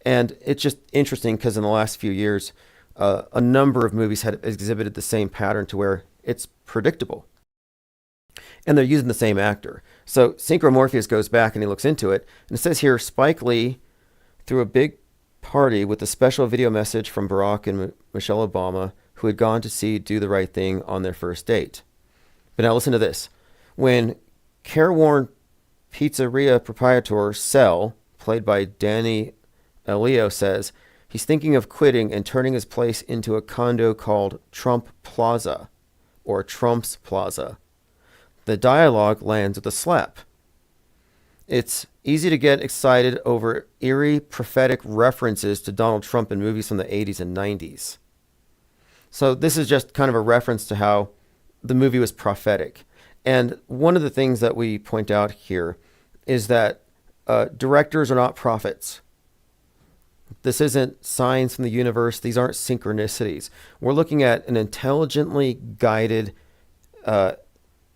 And it's just interesting because in the last few years, a number of movies had exhibited the same pattern to where it's predictable. And they're using the same actor. So Synchro goes back and he looks into it. And it says here, Spike Lee threw a big party with a special video message from Barack and Michelle Obama, who had gone to see Do the Right Thing on their first date. But now listen to this. When careworn pizzeria proprietor Sel, played by Danny Elio, says he's thinking of quitting and turning his place into a condo called Trump Plaza, or Trump's Plaza, the dialogue lands with a slap. It's easy to get excited over eerie prophetic references to Donald Trump in movies from the 80s and 90s. So this is just kind of a reference to how the movie was prophetic. And one of the things that we point out here is that directors are not prophets. This isn't signs from the universe. These aren't synchronicities. We're looking at an intelligently guided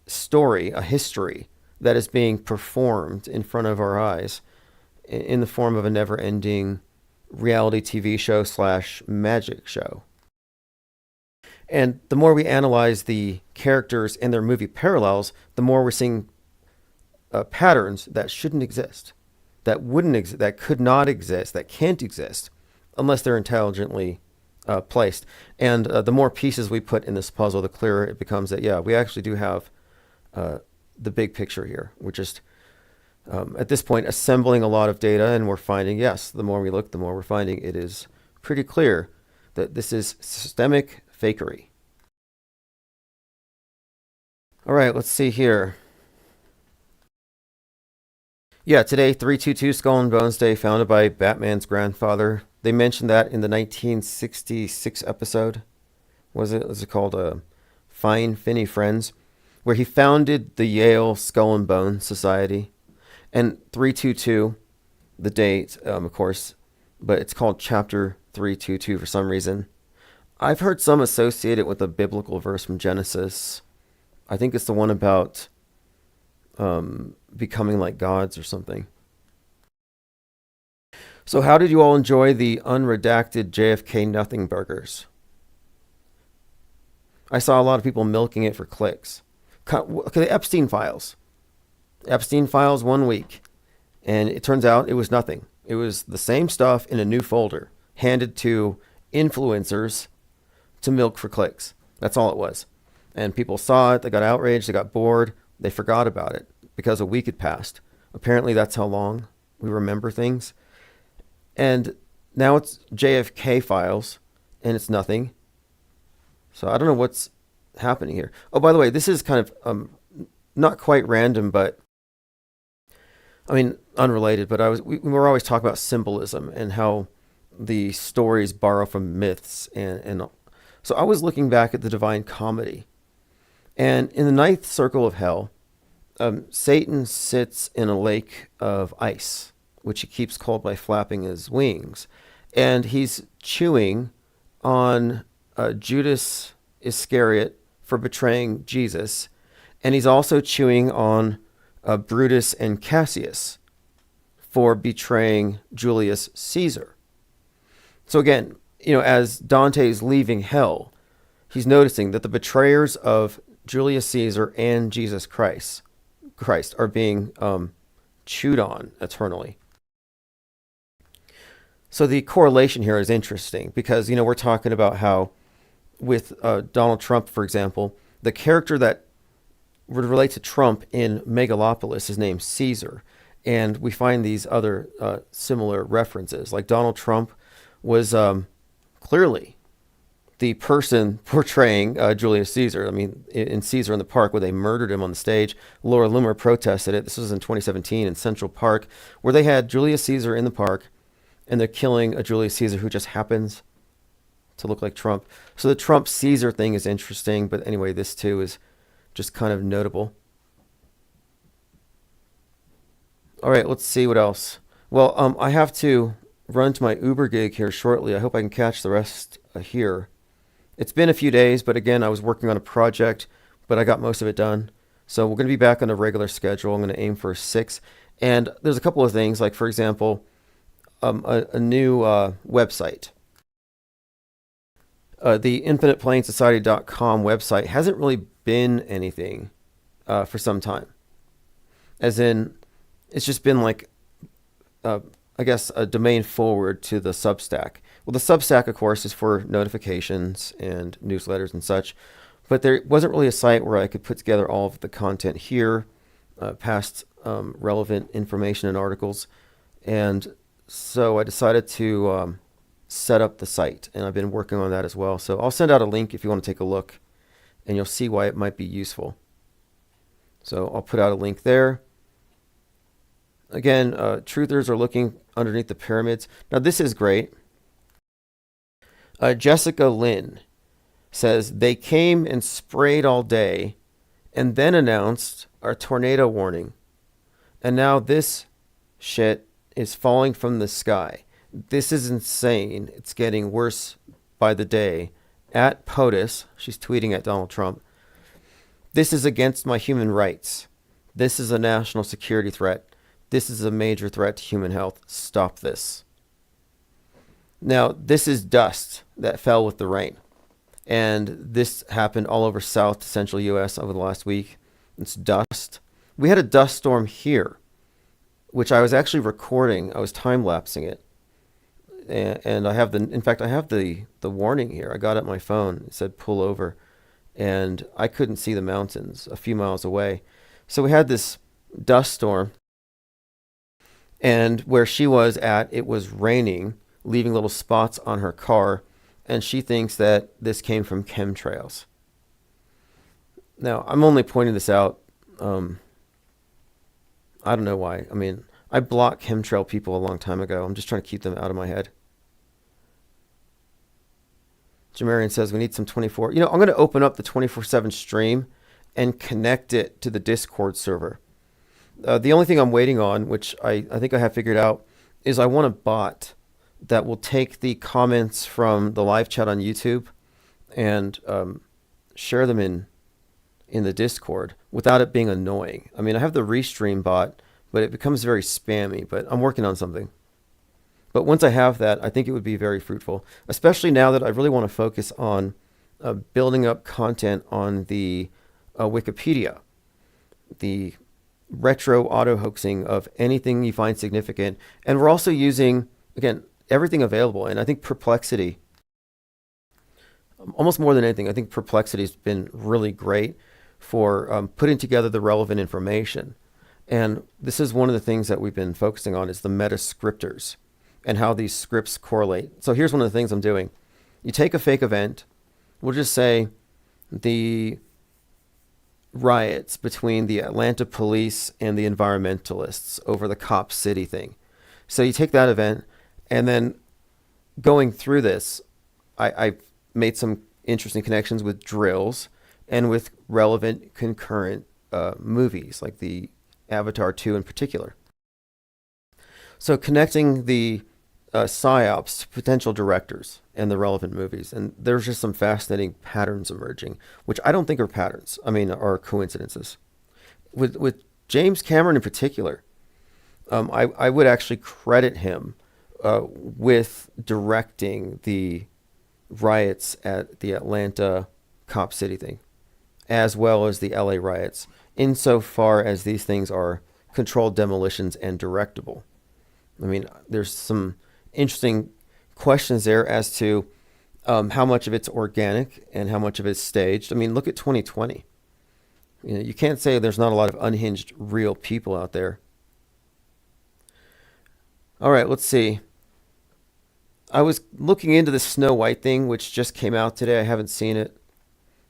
story, a history that is being performed in front of our eyes in the form of a never-ending reality TV show / magic show. And the more we analyze the characters and their movie parallels, the more we're seeing patterns that shouldn't exist, that wouldn't exist, that could not exist, that can't exist unless they're intelligently placed. And the more pieces we put in this puzzle, the clearer it becomes that, yeah, we actually do have the big picture here. We're just, at this point, assembling a lot of data, and we're finding, yes, the more we look, the more we're finding it is pretty clear that this is systemic fakery. All right, let's see here. Yeah, today, 322 Skull and Bones Day, founded by Batman's grandfather. They mentioned that in the 1966 episode. Was it called Fine Finney Friends? Where he founded the Yale Skull and Bone Society. And 322, the date, of course, but it's called Chapter 322 for some reason. I've heard some associate it with a biblical verse from Genesis. I think it's the one about becoming like gods or something. So how did you all enjoy the unredacted JFK Nothing burgers? I saw a lot of people milking it for clicks. Okay, the Epstein files. Epstein files 1 week. And it turns out it was nothing. It was the same stuff in a new folder, handed to influencers to milk for clicks. That's all it was. And people saw it, they got outraged, they got bored, they forgot about it because a week had passed. Apparently that's how long we remember things. And now it's JFK files, and it's nothing. So I don't know what's happening here. Oh, by the way, this is kind of not quite random, but I mean unrelated. But we were always talking about symbolism and how the stories borrow from myths, and so I was looking back at the Divine Comedy, and in the ninth circle of hell, Satan sits in a lake of ice, which he keeps cold by flapping his wings, and he's chewing on Judas Iscariot for betraying Jesus, and he's also chewing on Brutus and Cassius for betraying Julius Caesar. So again, as Dante's leaving hell, he's noticing that the betrayers of Julius Caesar and Jesus Christ are being chewed on eternally. So the correlation here is interesting because, we're talking about how with Donald Trump, for example, the character that would relate to Trump in Megalopolis is named Caesar. And we find these other similar references. Like Donald Trump was clearly the person portraying Julius Caesar. I mean, in Caesar in the Park, where they murdered him on the stage, Laura Loomer protested it. This was in 2017 in Central Park, where they had Julius Caesar in the park, and they're killing a Julius Caesar who just happens to look like Trump. So the Trump-Caesar thing is interesting, but anyway, this too is just kind of notable. All right, let's see what else. Well, I have to run to my Uber gig here shortly. I hope I can catch the rest here. It's been a few days, but again, I was working on a project, but I got most of it done. So we're going to be back on a regular schedule. I'm going to aim for 6. And there's a couple of things, like, for example, a new website. The InfinitePlayingSociety.com website hasn't really been anything for some time. As in, it's just been like, I guess, a domain forward to the Substack. Well, the Substack, of course, is for notifications and newsletters and such, but there wasn't really a site where I could put together all of the content here, past relevant information and articles. And so I decided to set up the site, and I've been working on that as well. So I'll send out a link if you want to take a look, and you'll see why it might be useful. So I'll put out a link there. Again, truthers are looking underneath the pyramids. Now, this is great. Jessica Lynn says, they came and sprayed all day and then announced our tornado warning. And now this shit is falling from the sky. This is insane. It's getting worse by the day. At POTUS, she's tweeting at Donald Trump, this is against my human rights. This is a national security threat. This is a major threat to human health. Stop this. Now, this is dust that fell with the rain. And this happened all over South to Central U.S. over the last week. It's dust. We had a dust storm here, which I was actually recording. I was time-lapsing it. And I have in fact, I have the warning here. I got it on my phone. It said pull over. And I couldn't see the mountains a few miles away. So we had this dust storm. And where she was at, it was raining, leaving little spots on her car. And she thinks that this came from chemtrails. Now, I'm only pointing this out. I don't know why. I mean, I blocked chemtrail people a long time ago. I'm just trying to keep them out of my head. Jamarian says we need some 24. I'm going to open up the 24/7 stream and connect it to the Discord server. The only thing I'm waiting on, which I think I have figured out, is I want a bot that will take the comments from the live chat on YouTube and share them in the Discord without it being annoying. I mean, I have the Restream bot, but it becomes very spammy, but I'm working on something. But once I have that, I think it would be very fruitful, especially now that I really want to focus on building up content on the Wikipedia, the retro auto-hoaxing of anything you find significant. And we're also using, again, everything available. And I think Perplexity, almost more than anything, I think Perplexity has been really great for putting together the relevant information. And this is one of the things that we've been focusing on is the meta-scriptors and how these scripts correlate. So here's one of the things I'm doing. You take a fake event. We'll just say the riots between the Atlanta police and the environmentalists over the Cop City thing. So you take that event, and then going through this, I made some interesting connections with drills and with relevant concurrent movies, like the Avatar 2 in particular. So connecting the psyops to potential directors and the relevant movies. And there's just some fascinating patterns emerging, which I don't think are patterns. I mean, are coincidences. With James Cameron in particular, I would actually credit him with directing the riots at the Atlanta Cop City thing, as well as the LA riots, insofar as these things are controlled demolitions and directable. I mean, there's some interesting questions there as to how much of it's organic and how much of it's staged. I mean, look at 2020. You can't say there's not a lot of unhinged real people out there. All right, let's see. I was looking into the Snow White thing, which just came out today. I haven't seen it,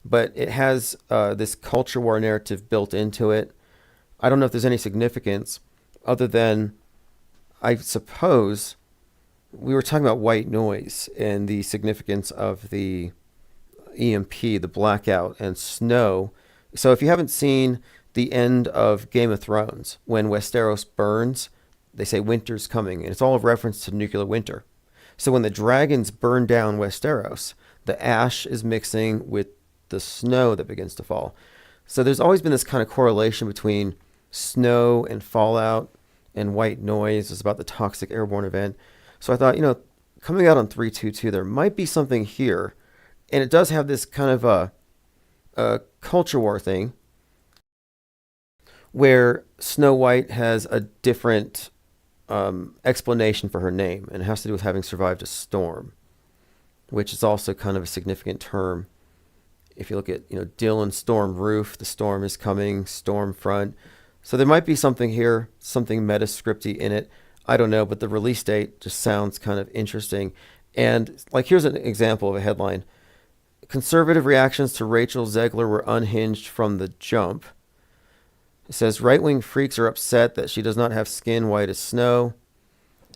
but it has this culture war narrative built into it. I don't know if there's any significance other than, I suppose, we were talking about white noise and the significance of the EMP, the blackout, and snow. So if you haven't seen the end of Game of Thrones, when Westeros burns, they say winter's coming, and it's all a reference to nuclear winter. So when the dragons burn down Westeros, the ash is mixing with the snow that begins to fall. So there's always been this kind of correlation between snow and fallout and white noise is about the toxic airborne event. So I thought, coming out on 322, there might be something here. And it does have this kind of a culture war thing where Snow White has a different explanation for her name, and it has to do with having survived a storm, which is also kind of a significant term. If you look at, Dylan Storm Roof, the storm is coming, storm front. So there might be something here, something meta-scripty in it. I don't know, but the release date just sounds kind of interesting. And here's an example of a headline. Conservative reactions to Rachel Zegler were unhinged from the jump. It says right-wing freaks are upset that she does not have skin white as snow.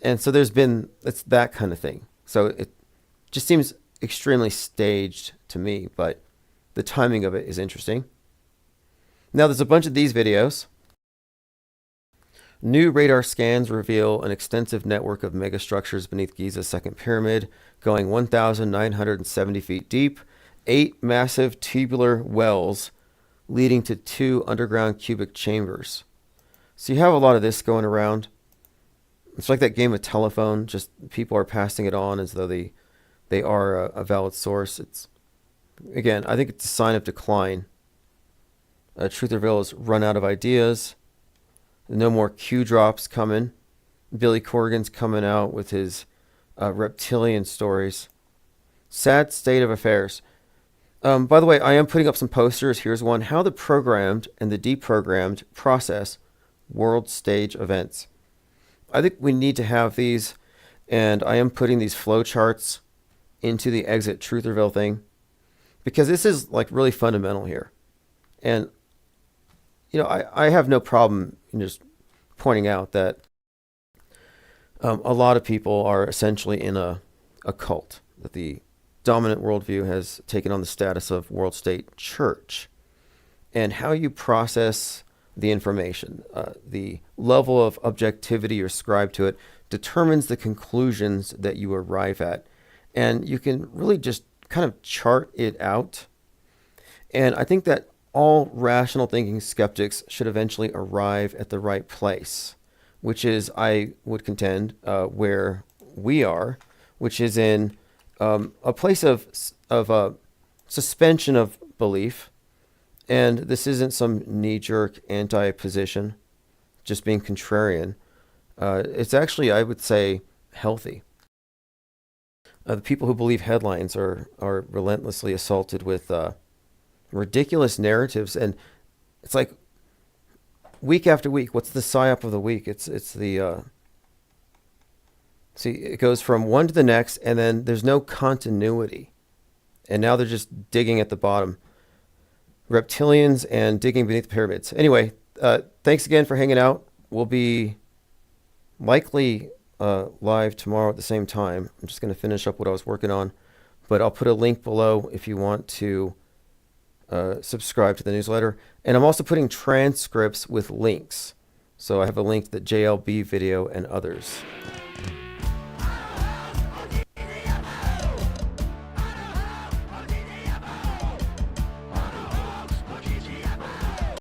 And so it's that kind of thing. So it just seems extremely staged to me, but the timing of it is interesting. Now there's a bunch of these videos. New radar scans reveal an extensive network of megastructures beneath Giza's second pyramid, going 1,970 feet deep, 8 massive tubular wells leading to 2 underground cubic chambers. So you have a lot of this going around. It's like that game of telephone, just people are passing it on as though they are a valid source. Again, I think it's a sign of decline. Trutherville has run out of ideas. No more Q drops coming. Billy Corgan's coming out with his reptilian stories. Sad state of affairs. By the way, I am putting up some posters. Here's one. How the programmed and the deprogrammed process world stage events. I think we need to have these, and I am putting these flow charts into the Exit Trutherville thing because this is really fundamental here. And I have no problem in just pointing out that a lot of people are essentially in a cult, that the dominant worldview has taken on the status of world state church. And how you process the information, the level of objectivity you ascribe to it, determines the conclusions that you arrive at. And you can really just kind of chart it out. And I think that all rational thinking skeptics should eventually arrive at the right place, which is, I would contend, where we are, which is in a place of suspension of belief. And this isn't some knee-jerk anti-position, just being contrarian. It's actually, I would say, healthy. The people who believe headlines are relentlessly assaulted with ridiculous narratives, and it's like week after week. What's the psyop of the week? It's the see, it goes from one to the next, and then there's no continuity, and now they're just digging at the bottom. Reptilians and digging beneath the pyramids. Anyway, thanks again for hanging out. We'll be likely live tomorrow at the same time. I'm just going to finish up what I was working on, but I'll put a link below if you want to subscribe to the newsletter. And I'm also putting transcripts with links. So I have a link to the JLB video and others.